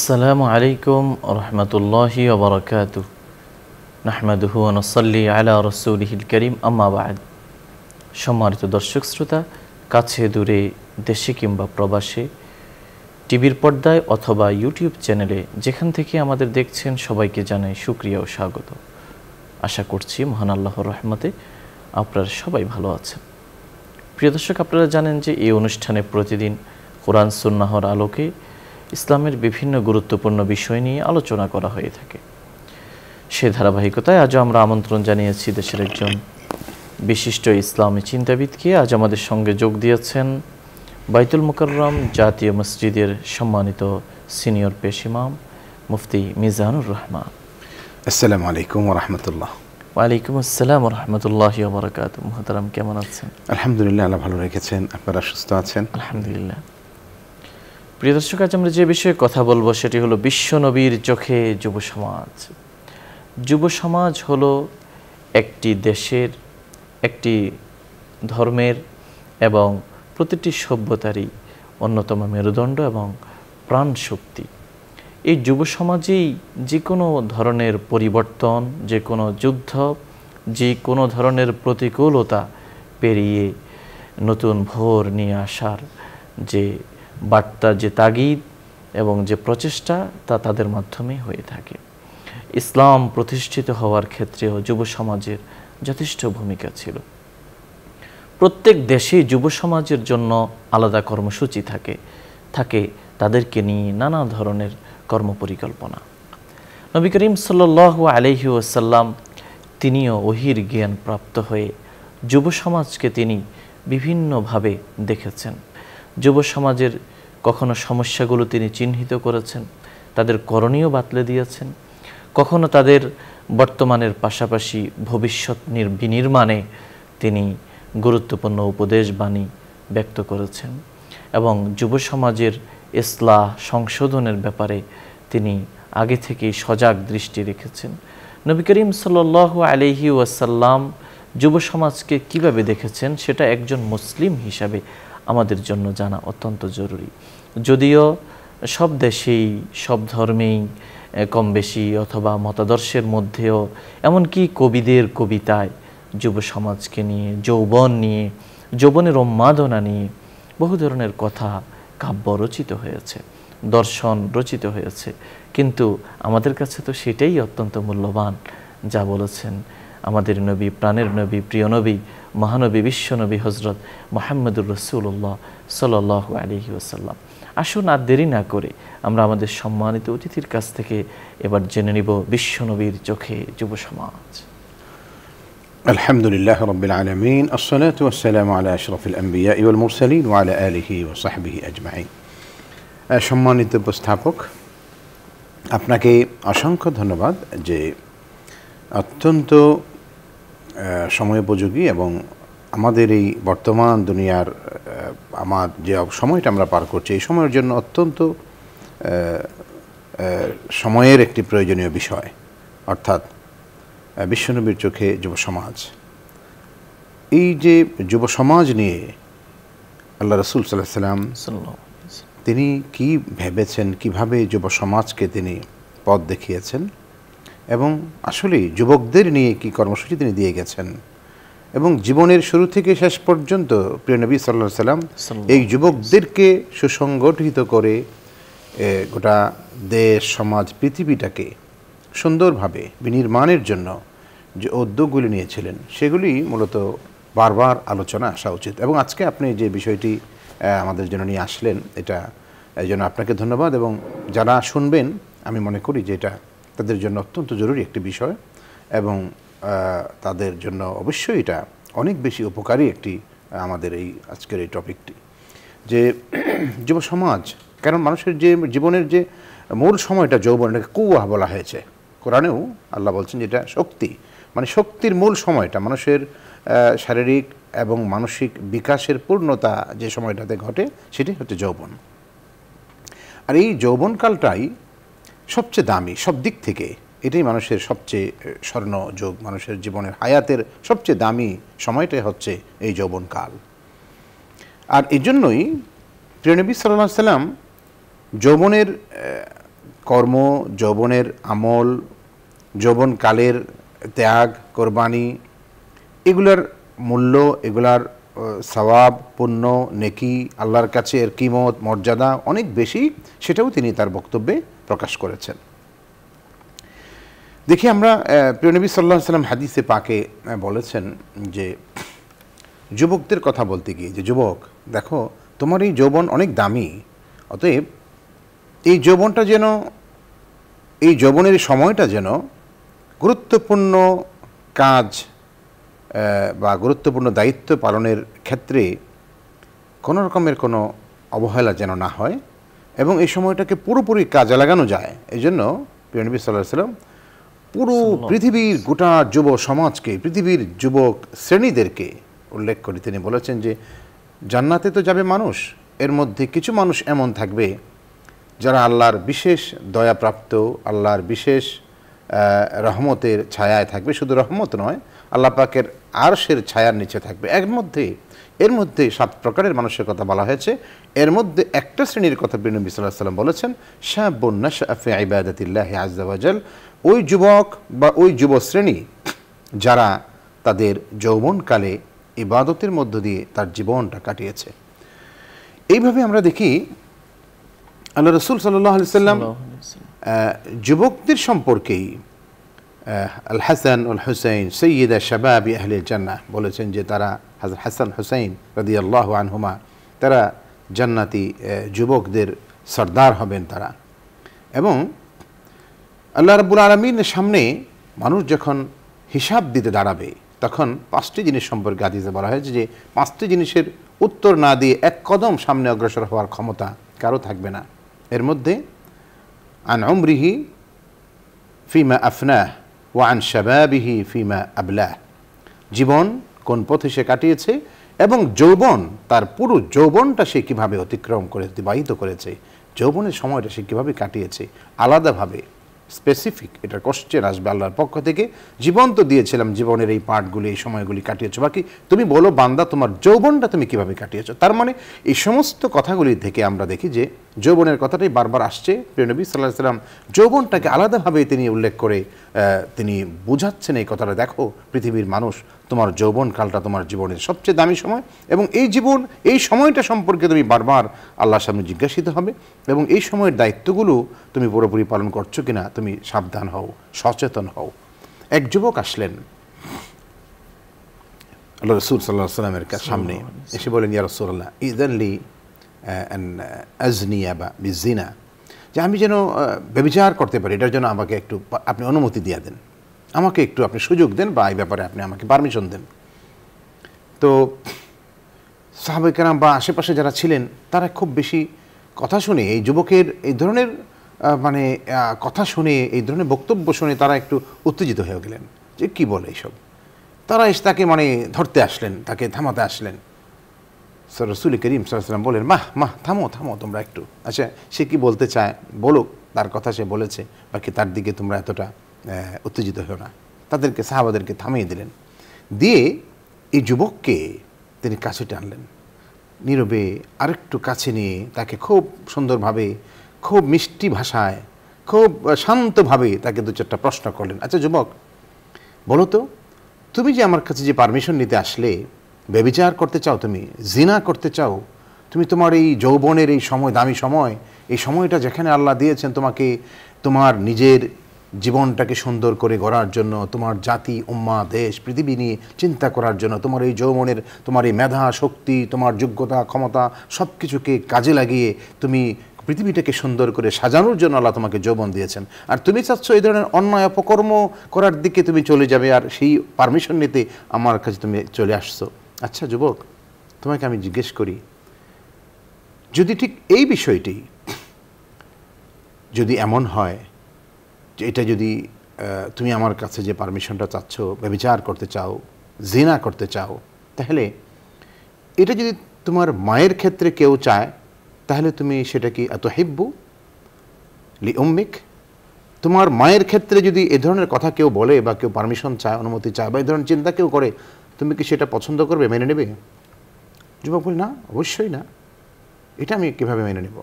আসসালামু আলাইকুম রহমতুল্লাহি ওয়া বারাকাতুহু নাহমাদুহু ওয়া নুসাল্লি আলা রাসূলিহিল কারীম আম্মা বা'দ। সম্মানিত দর্শক শ্রোতা, কাছে দূরে, দেশে কিংবা প্রবাসে, টিভির পর্দায় অথবা ইউটিউব চ্যানেলে যেখান থেকে আমাদের দেখছেন সবাইকে জানাই শুকরিয়া ও স্বাগত। আশা করছি মহান আল্লাহর রহমতে আপনারা সবাই ভালো আছেন। প্রিয় দর্শক, আপনারা জানেন যে এই অনুষ্ঠানে প্রতিদিন কোরআন সুন্নাহর আলোকে ইসলামের বিভিন্ন গুরুত্বপূর্ণ বিষয় নিয়ে আলোচনা করা হয়ে থাকে। সে ধারাবাহিকতায় আজও আমরা আমন্ত্রণ জানিয়েছি দেশের একজন বিশিষ্ট ইসলামী চিন্তাবিদকে। আজ আমাদের সঙ্গে যোগ দিয়েছেন বাইতুল মুকাররম জাতীয় মসজিদের সম্মানিত সিনিয়র পেশ ইমাম মুফতি মিজানুর রহমান। আসসালামু আলাইকুম ওয়া রাহমাতুল্লাহ। ওয়ালাইকুম আসসালাম ওয়া রাহমাতুল্লাহি ওয়া বারাকাতুহু। মুহতারাম, কেমন আছেন? আলহামদুলিল্লাহ, আল্লাহ ভালো রেখেছেন। আপনারা সুস্থ আছেন? আলহামদুলিল্লাহ। প্রিয় দর্শক, আজ আমরা যে বিষয়ে কথা বলবো সেটি হলো বিশ্ব নবীর চোখে যুব সমাজ। যুব সমাজ হলো একটি দেশের, একটি ধর্মের এবং প্রতিটি সভ্যতারই অন্যতম মেরুদণ্ড এবং প্রাণ শক্তি। এই যুব সমাজেই যে কোনো ধরনের পরিবর্তন, যে কোনো যুদ্ধ, যে কোনো ধরনের প্রতিকূলতা পেরিয়ে নতুন ভোর নিয়ে আসার যে বার্তা, যে তাগিদ এবং যে প্রচেষ্টা, তা তাদের মাধ্যমে হয়ে থাকে। ইসলাম প্রতিষ্ঠিত হওয়ার ক্ষেত্রেও যুব সমাজের যথেষ্ট ভূমিকা ছিল। প্রত্যেক দেশেই যুব সমাজের জন্য আলাদা কর্মসূচি থাকে তাদেরকে নিয়ে নানা ধরনের কর্মপরিকল্পনা। নবী করিম সাল্লাল্লাহু আলাইহি ওয়াসাল্লাম তিনিও ওহীর জ্ঞান প্রাপ্ত হয়ে যুব সমাজকে তিনি বিভিন্নভাবে দেখেছেন। যুব সমাজের কখনো সমস্যাগুলো তিনি চিহ্নিত করেছেন, তাদের করণীয় বাতলে দিয়েছেন, কখনো তাদের বর্তমানের পাশাপাশি ভবিষ্যৎ বিনির্মাণে তিনি গুরুত্বপূর্ণ উপদেশ বাণী ব্যক্ত করেছেন এবং যুব সমাজের ইসলাহ সংশোধনের ব্যাপারে তিনি আগে থেকেই সজাগ দৃষ্টি রেখেছেন। নবী করিম সাল্লাল্লাহু আলাইহি ওয়াসাল্লাম যুব সমাজকে কিভাবে দেখেছেন সেটা একজন মুসলিম হিসাবে আমাদের জন্য জানা অত্যন্ত জরুরি। যদিও সব দেশেই, সব ধর্মেই কম বেশি অথবা মতাদর্শের মধ্যেও, এমনকি কবিদের কবিতায় যুব সমাজকে নিয়ে, যৌবন নিয়ে, যৌবনের উন্মাদনা নিয়ে বহু ধরনের কথা, কাব্য রচিত হয়েছে, দর্শন রচিত হয়েছে। কিন্তু আমাদের কাছে তো সেটাই অত্যন্ত মূল্যবান যা বলেছেন আমাদের নবী, প্রাণের নবী, প্রিয় নবী, মহানবী, বিশ্বনবী হজরত মুহাম্মদুর রাসূলুল্লাহ সাল্লাল্লাহু আলাইহি ওয়াসাল্লাম। আসুন আর দেরি না করে আমরা আমাদের সম্মানিত অতিথির কাছ থেকে এবার জেনে নিব বিশ্বনবীর চোখে যুব সমাজ। আলহামদুলিল্লাহ রাব্বিল আলামিন, আসসালাতু ওয়াসসালামু আলা আশরাফিল আম্বিয়া ওয়াল মুরসালিন ওয়া আলা আলিহি ওয়া সাহবিহি আজমাইন। সম্মানিত উপস্থাপক, আপনাকে অসংখ্য ধন্যবাদ যে অত্যন্ত সময়োপযোগী এবং আমাদের এই বর্তমান দুনিয়ার আমার যে সময়টা আমরা পার করছি, এই সময়ের জন্য অত্যন্ত সময়ের একটি প্রয়োজনীয় বিষয়, অর্থাৎ বিশ্বনবীর চোখে যুব সমাজ। এই যে যুব সমাজ নিয়ে আল্লাহ রাসূল সাল্লাল্লাহু আলাইহি ওয়াসাল্লাম তিনি কি ভেবেছেন, কিভাবে যুব সমাজকে তিনি পথ দেখিয়েছেন এবং আসলে যুবকদের নিয়ে কি কর্মসূচি তিনি দিয়ে গেছেন এবং জীবনের শুরু থেকে শেষ পর্যন্ত প্রিয় নবী সাল্লাল্লাহু আলাইহি ওয়াসাল্লাম এই যুবকদেরকে সুসংগঠিত করে গোটা দেশ, সমাজ, পৃথিবীটাকে সুন্দরভাবে বিনির্মাণের জন্য যে উদ্যোগগুলি নিয়েছিলেন সেগুলি মূলত বারবার আলোচনা আসা উচিত। এবং আজকে আপনি যে বিষয়টি আমাদের জন্য নিয়ে আসলেন, এটা এই জন্য আপনাকে ধন্যবাদ। এবং যারা শুনবেন, আমি মনে করি যে এটা তাদের জন্য অত্যন্ত জরুরি একটি বিষয় এবং তাদের জন্য অবশ্যই এটা অনেক বেশি উপকারী একটি আমাদের এই আজকের এই টপিকটি, যে যুব সমাজ। কারণ মানুষের যে জীবনের যে মূল সময়টা যৌবন, এটাকে কুওয়া বলা হয়েছে। কোরআনেও আল্লাহ বলছেন যেটা শক্তি, মানে শক্তির মূল সময়টা, মানুষের শারীরিক এবং মানসিক বিকাশের পূর্ণতা যে সময়টাতে ঘটে সেটি হচ্ছে যৌবন। আর এই যৌবনকালটাই সবচেয়ে দামি সব দিক থেকে। এটাই মানুষের সবচেয়ে স্বর্ণ যুগ, মানুষের জীবনের হায়াতের সবচেয়ে দামি সময়টাই হচ্ছে এই যৌবনকাল। আর এই জন্যই প্রিয় নবী সাল্লাল্লাহু আলাইহি ওয়াসাল্লাম যৌবনের কর্ম, যৌবনের আমল, যৌবনকালের ত্যাগ, কোরবানি, এগুলার মূল্য, এগুলার সওয়াব, পুণ্য, নেকি, আল্লাহর কাছে এর কিমত, মর্যাদা অনেক বেশি, সেটাও তিনি তার বক্তব্যে প্রকাশ করেছেন। দেখি আমরা প্রিয় নবী সাল্লাল্লাহু আলাইহি ওয়াসাল্লাম হাদিসে পাকে বলেছেন যে যুবকদের কথা বলতে গিয়ে, যে যুবক দেখো তোমার এই যৌবন অনেক দামি, অতএব এই যৌবনটা যেন, এই যৌবনের সময়টা যেন গুরুত্বপূর্ণ কাজ বা গুরুত্বপূর্ণ দায়িত্ব পালনের ক্ষেত্রে কোনো রকমের কোনো অবহেলা যেন না হয় এবং এই সময়টাকে পুরোপুরি কাজে লাগানো যায়। এই জন্য প্রিয় নবী সাল্লাল্লাহু আলাইহি ওয়াসাল্লাম পুরো পৃথিবীর গোটা যুব সমাজকে, পৃথিবীর যুবক শ্রেণীদেরকে উল্লেখ করে তিনি বলেছেন যে জান্নাতে তো যাবে মানুষ, এর মধ্যে কিছু মানুষ এমন থাকবে যারা আল্লাহর বিশেষ দয়াপ্রাপ্ত, আল্লাহর বিশেষ রহমতের ছায়ায় থাকবে। শুধু রহমত নয়, আল্লাহ পাকের আরশের ছায়ার নিচে থাকবে। এর মধ্যে 7 প্রকারের মানুষের কথা বলা হয়েছে। এর মধ্যে একটা শ্রেণীর কথা নবী সাল্লাল্লাহু আলাইহি ওয়াসাল্লাম বলেছেন, শাবুন নাশআ ফি ইবাদাতিল্লাহি আযজা ওয়া জাল, ওই যুবক বা ওই যুব শ্রেণী যারা তাদের যৌবনকালে ইবাদতের মধ্য দিয়ে তার জীবনটা কাটিয়েছে। এইভাবে আমরা দেখি আল্লাহ রাসূল সাল্লাল্লাহু আলাইহি ওয়াসাল্লাম যুবকদের সম্পর্কেই আল হাসান ওয়াল হুসাইন সৈয়দা শাবাবি আহলিল জান্নাহ বলেছেন যে তারা, হযরত হাসান হুসাইন রাদিয়াল্লাহু আনহুমা, তারা জান্নাতি যুবকদের সর্দার হবেন তারা। এবং আল্লাহ রাব্বুল আলামিনের সামনে মানুষ যখন হিসাব দিতে দাঁড়াবে তখন 5টি জিনিস সম্পর্কে হাদিসে বলা হয়েছে যে 5টি জিনিসের উত্তর না দিয়ে এক কদম সামনে অগ্রসর হওয়ার ক্ষমতা কারো থাকবে না। এর মধ্যে আন উমরিহি ফিমা আফনাহ ওয়া আন শাবাবিহি ফিমা আবলাহ, জীবন কোন পথে সে কাটিয়েছে এবং যৌবন, তার পুরো যৌবনটা সে কীভাবে অতিক্রম করে অতিবাহিত করেছে, যৌবনের সময়টা সে কীভাবে কাটিয়েছে, আলাদাভাবে স্পেসিফিক এটা কোশ্চেন আসবে আল্লাহর পক্ষ থেকে। জীবন তো দিয়েছিলাম, জীবনের এই পার্টগুলি, এই সময়গুলি কাটিয়েছো, বাকি তুমি বলো বান্দা তোমার যৌবনটা তুমি কিভাবে কাটিয়েছো। তার মানে এই সমস্ত কথাগুলি থেকে আমরা দেখি যে যৌবনের কথাটাই বারবার আসছে। প্রিয় নবী সাল্লাল্লাহু আলাইহি ওয়াসাল্লাম যৌবনটাকে আলাদাভাবে তিনি উল্লেখ করে তিনি বুঝাচ্ছেন এই কথাটা, দেখো পৃথিবীর মানুষ, তোমার যৌবনকালটা তোমার জীবনের সবচেয়ে দামি সময় এবং এই জীবন, এই সময়টা সম্পর্কে তুমি বারবার আল্লাহর সামনে জিজ্ঞাসিত হবে এবং এই সময়ের দায়িত্বগুলো তুমি পুরোপুরি পালন করছো কিনা তুমি সাবধান হও, সচেতন হও। এক যুবক আসলেন আল্লাহ রাসূল সাল্লাল্লাহু আলাইহি ওয়াসাল্লামের সামনে, এসে বলেন, ইয়া রাসূলুল্লাহ ইযান লি আন আজনিয়া বিজিনা, যে আমি যেন ব্যভিচার করতে পারি, এটার জন্য আমাকে একটু আপনি অনুমতি দিয়ে দেন, আমাকে একটু আপনি সুযোগ দেন বা এই ব্যাপারে আপনি আমাকে পারমিশন দেন। তো সাহাবায়ে কেরাম বা আশেপাশে যারা ছিলেন তারা খুব বেশি কথা শুনে, এই যুবকের এই ধরনের মানে কথা শুনে, এই ধরনের বক্তব্য শুনে তারা একটু উত্তেজিত হয়ে গেলেন যে কি বলে এইসব। তারা এসে তাকে মানে ধরতে আসলেন, তাকে থামাতে আসলেন। রাসূল করিম সাল্লাল্লাহু আলাইহি ওয়াসাল্লাম বলেন, মাহ থামো তোমরা একটু, আচ্ছা সে কি বলতে চায় বলুক, তার কথা সে বলেছে, বাকি তার দিকে তোমরা এতটা উত্তেজিত হও না। তাদেরকে, সাহাবাদেরকে থামিয়ে দিলেন, দিয়ে এই যুবককে তিনি কাছে টানলেন, নীরবে আরেকটু কাছে নিয়ে তাকে খুব সুন্দরভাবে, খুব মিষ্টি ভাষায়, খুব শান্তভাবে তাকে 2-4টা প্রশ্ন করলেন। আচ্ছা যুবক, বলো তো, তুমি যে আমার কাছে যে পারমিশন নিতে আসলে, ব্যভিচার করতে চাও, তুমি জিনা করতে চাও, তুমি তোমার এই যৌবনের এই সময়, দামি সময়, এই সময়টা যেখানে আল্লাহ দিয়েছেন তোমাকে তোমার নিজের জীবনটাকে সুন্দর করে গড়ার জন্য, তোমার জাতি, উম্মাহ, দেশ, পৃথিবী নিয়ে চিন্তা করার জন্য, তোমার এই যৌবনের, তোমার এই মেধা, শক্তি, তোমার যোগ্যতা, ক্ষমতা সব কিছুকে কাজে লাগিয়ে তুমি পৃথিবীটাকে সুন্দর করে সাজানোর জন্য আল্লাহ তোমাকে যৌবন দিয়েছেন, আর তুমি চাচ্ছ এই ধরনের অন্যায় অপকর্ম করার দিকে তুমি চলে যাবে, আর সেই পারমিশন নিতে আমার কাছে তুমি চলে আসছো। আচ্ছা যুবক, তোমাকে আমি জিজ্ঞেস করি, যদি ঠিক এই বিষয়টি যদি এমন হয় যে এটা যদি তুমি আমার কাছে যে পারমিশনটা চাচ্ছ, ব্যভিচার করতে চাও, জিনা করতে চাও, তাহলে এটা যদি তোমার মায়ের ক্ষেত্রে কেউ চায়, তাহলে তুমি সেটা কি আতুহিব্বু লি উম্মিক, তোমার মায়ের ক্ষেত্রে যদি এ ধরনের কথা কেউ বলে বা কেউ পারমিশন চায়, অনুমতি চায় বা এই ধরনের চিন্তা কেউ করে, তুমি কি সেটা পছন্দ করবে, মেনে নেবে? যুবক বলে, না, অবশ্যই না, এটা আমি কীভাবে মেনে নেব?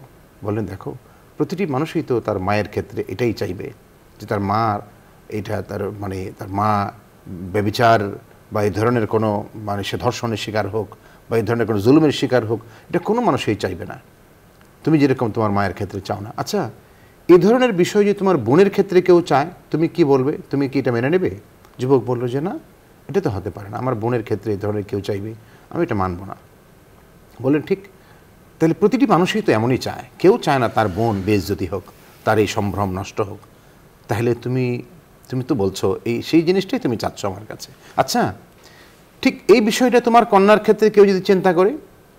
বললেন, দেখো প্রতিটি মানুষই তো তার মায়ের ক্ষেত্রে এটাই চাইবে যে তার মা এটা তার মা ব্যভিচার বা এই ধরনের কোনো সে ধর্ষণের শিকার হোক বা এই ধরনের কোনো জুলুমের শিকার হোক, এটা কোনো মানুষই চাইবে না। তুমি যেরকম তোমার মায়ের ক্ষেত্রে চাও না। আচ্ছা, এই ধরনের বিষয় যে তোমার বোনের ক্ষেত্রে কেউ চায়, তুমি কি বলবে? তুমি কি এটা মেনে নেবে? যুবক বলল যে না, এটা তো হতে পারে না, আমার বোনের ক্ষেত্রে এই ধরনের কেউ চাইবে, আমি এটা মানব না। বললেন ঠিক, তাহলে প্রতিটি মানুষই তো এমনই চায়, কেউ চায় না তার বোন বেইজ্জতি হোক, তার এই সম্ভ্রম নষ্ট হোক। তাহলে তুমি তো বলছো সেই জিনিসটাই তুমি চাচ্ছ আমার কাছে। আচ্ছা, ঠিক এই বিষয়টা তোমার কন্যার ক্ষেত্রে কেউ যদি চিন্তা করে,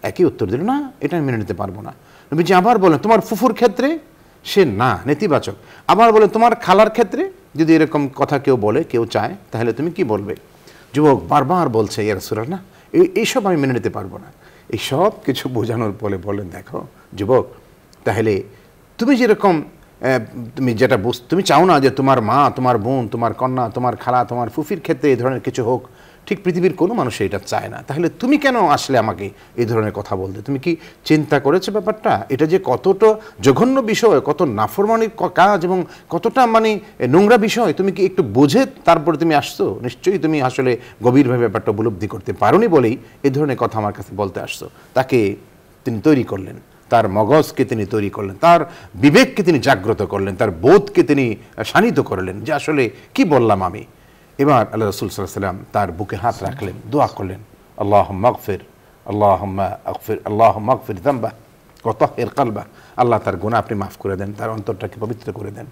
একই উত্তর দিল, না, এটা আমি মেনে নিতে পারবো না। নবীজি আবার বলেন তোমার ফুফুর ক্ষেত্রে, সে না, নেতিবাচক। আবার বলে তোমার খালার ক্ষেত্রে যদি এরকম কথা কেউ বলে, কেউ চায়, তাহলে তুমি কি বলবে? যুবক বারবার বলছে, ইয়া রাসূলুল্লাহ, না, এইসব আমি মেনে নিতে পারবো না। এই সব কিছু বোঝানোর পরে বলেন, দেখো যুবক, তাহলে তুমি যেরকম তুমি যেটা তুমি চাও না যে তোমার মা, তোমার বোন, তোমার কন্যা, তোমার খালা, তোমার ফুফির ক্ষেত্রে এই ধরনের কিছু হোক, ঠিক পৃথিবীর কোনো মানুষ এটা চায় না। তাহলে তুমি কেন আসলে আমাকে এই ধরনের কথা বলতে? তুমি কি চিন্তা করেছো ব্যাপারটা? এটা যে কতটা জঘন্য বিষয়, কত নাফরমানির কাজ এবং কতটা নোংরা বিষয়, তুমি কি একটু বুঝে তারপরে তুমি আসছো? নিশ্চয়ই তুমি আসলে গভীরভাবে ব্যাপারটা উপলব্ধি করতে পারোনি বলেই এই ধরনের কথা আমার কাছে বলতে আসছো। তাকে তিনি তৈরি করলেন, তার মগজকে তিনি তৈরি করলেন, তার বিবেককে তিনি জাগ্রত করলেন, তার বোধকে তিনি শানিত করলেন যে আসলে কি বললাম আমি। এবার আল্লাহ রাসূল সাল্লাল্লাহু আলাইহি ওয়াসাল্লাম তার বুকে হাত রাখলেন, দোয়া করলেন, আল্লাহুম্মা আগফির, আল্লাহুম্মা আগফির, আল্লাহুম্মা আগফির যামবা ওয়া তাহহির কলবা। আল্লাহ তার গুনাহ আপনি মাফ করে দেন, তার অন্তরটাকে পবিত্র করে দেন,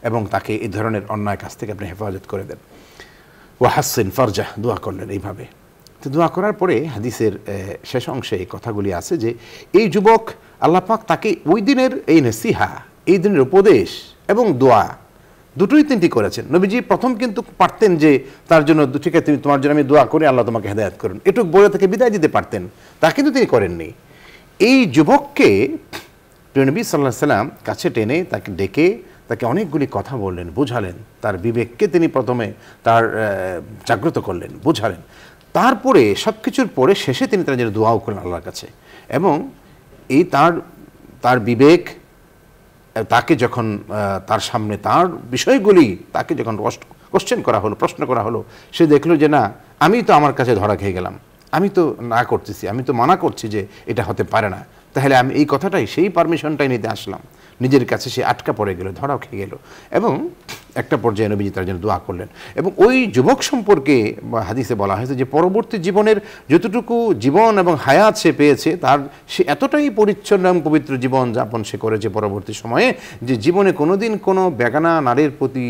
এবং তাকে এই ধরনের অন্যায় কাজ থেকে আপনি হেফাজত করে দেন। ওয়া হাসসিন ফারজাহ, দোয়া করলেন এইভাবে। তো দোয়া করার পরে হাদিসের শেষ অংশে এই কথাগুলি আছে যে এই যুবক, আল্লাহ পাক তাকে ওই দিনের এই নসিহা, এই দিনের উপদেশ এবং দোয়া দুটোই তিনি করেছেন। নবীজি প্রথম কিন্তু পারতেন যে তার জন্য, ঠিক আছে তুমি, তোমার জন্য আমি দোয়া করি, আল্লাহ তোমাকে হেদায়েত করুন, এটুক বলে তাকে বিদায় দিতে পারতেন, তা কিন্তু তিনি করেননি। এই যুবককে নবী সাল্লাল্লাহু আলাইহি ওয়াসাল্লাম কাছে টেনে তাকে ডেকে তাকে অনেকগুলি কথা বললেন, বুঝালেন, তার বিবেককে তিনি প্রথমে তার জাগ্রত করলেন, বুঝালেন। তারপরে সব কিছুর পরে শেষে তিনি তার জন্য দোয়াও করলেন আল্লাহর কাছে। এবং এই তার বিবেক তাকে যখন তার সামনে তার বিষয়গুলি তাকে যখন কোশ্চেন করা হলো, প্রশ্ন করা হলো, সে দেখলো যে না, আমি তো আমার কাছে ধরা খেয়ে গেলাম, আমি তো না করতেছি, আমি তো মানা করছি যে এটা হতে পারে না, তাহলে আমি এই কথাটাই, সেই পারমিশনটাই নিতে আসলাম, নিজের কাছে সে আটকা পড়ে গেল, ধরাও খেয়ে গেল। এবং একটা পর্যায়ে নবীজি তার জন্য দোয়া করলেন। এবং ওই যুবক সম্পর্কে হাদিসে বলা হয়েছে যে পরবর্তী জীবনের যতটুকু জীবন এবং হায়াত সে পেয়েছে, সে এতটাই পরিচ্ছন্ন এবং পবিত্র জীবন যাপন সে করেছে পরবর্তী সময়ে, যে জীবনে কোনোদিন কোনো বেগানা নারীর প্রতি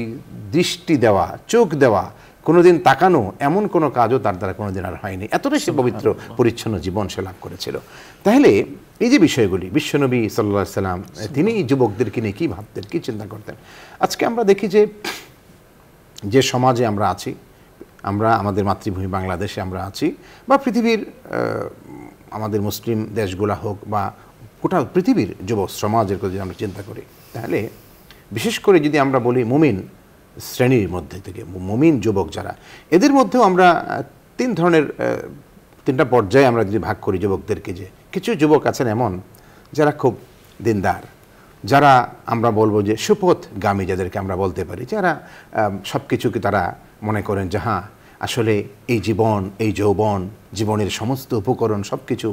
দৃষ্টি দেওয়া, চোখ দেওয়া, কোনোদিন তাকানো, এমন কোনো কাজও তার দ্বারা কোনোদিন আর হয়নি। এতটাই সে পবিত্র পরিচ্ছন্ন জীবন সে লাভ করেছিল। তাহলে এই যে বিষয়গুলি, বিশ্বনবী সাল্লাল্লাহু আলাইহি ওয়াসাল্লাম তিনি যুবকদেরকে নিয়ে কী ভাবতেন, কী চিন্তা করতেন। আজকে আমরা দেখি যে সমাজে আমরা আছি, আমরা আমাদের মাতৃভূমি বাংলাদেশে আমরা আছি, বা পৃথিবীর আমাদের মুসলিম দেশগুলা হোক, বা গোটা পৃথিবীর যুব সমাজের কথা যদি আমরা চিন্তা করি, তাহলে বিশেষ করে যদি আমরা বলি মুমিন শ্রেণীর মধ্যে থেকে, মুমিন যুবক যারা, এদের মধ্যেও আমরা তিনটা পর্যায়ে আমরা যদি ভাগ করি যুবকদেরকে, যে কিছু যুবক আছেন এমন যারা খুব দিনদার, যারা আমরা বলবো যে সুপথগামী, যাদেরকে আমরা বলতে পারি, যারা সব কিছুকে তারা মনে করেন যে হ্যাঁ, আসলে এই জীবন, এই যৌবন, জীবনের সমস্ত উপকরণ সব কিছু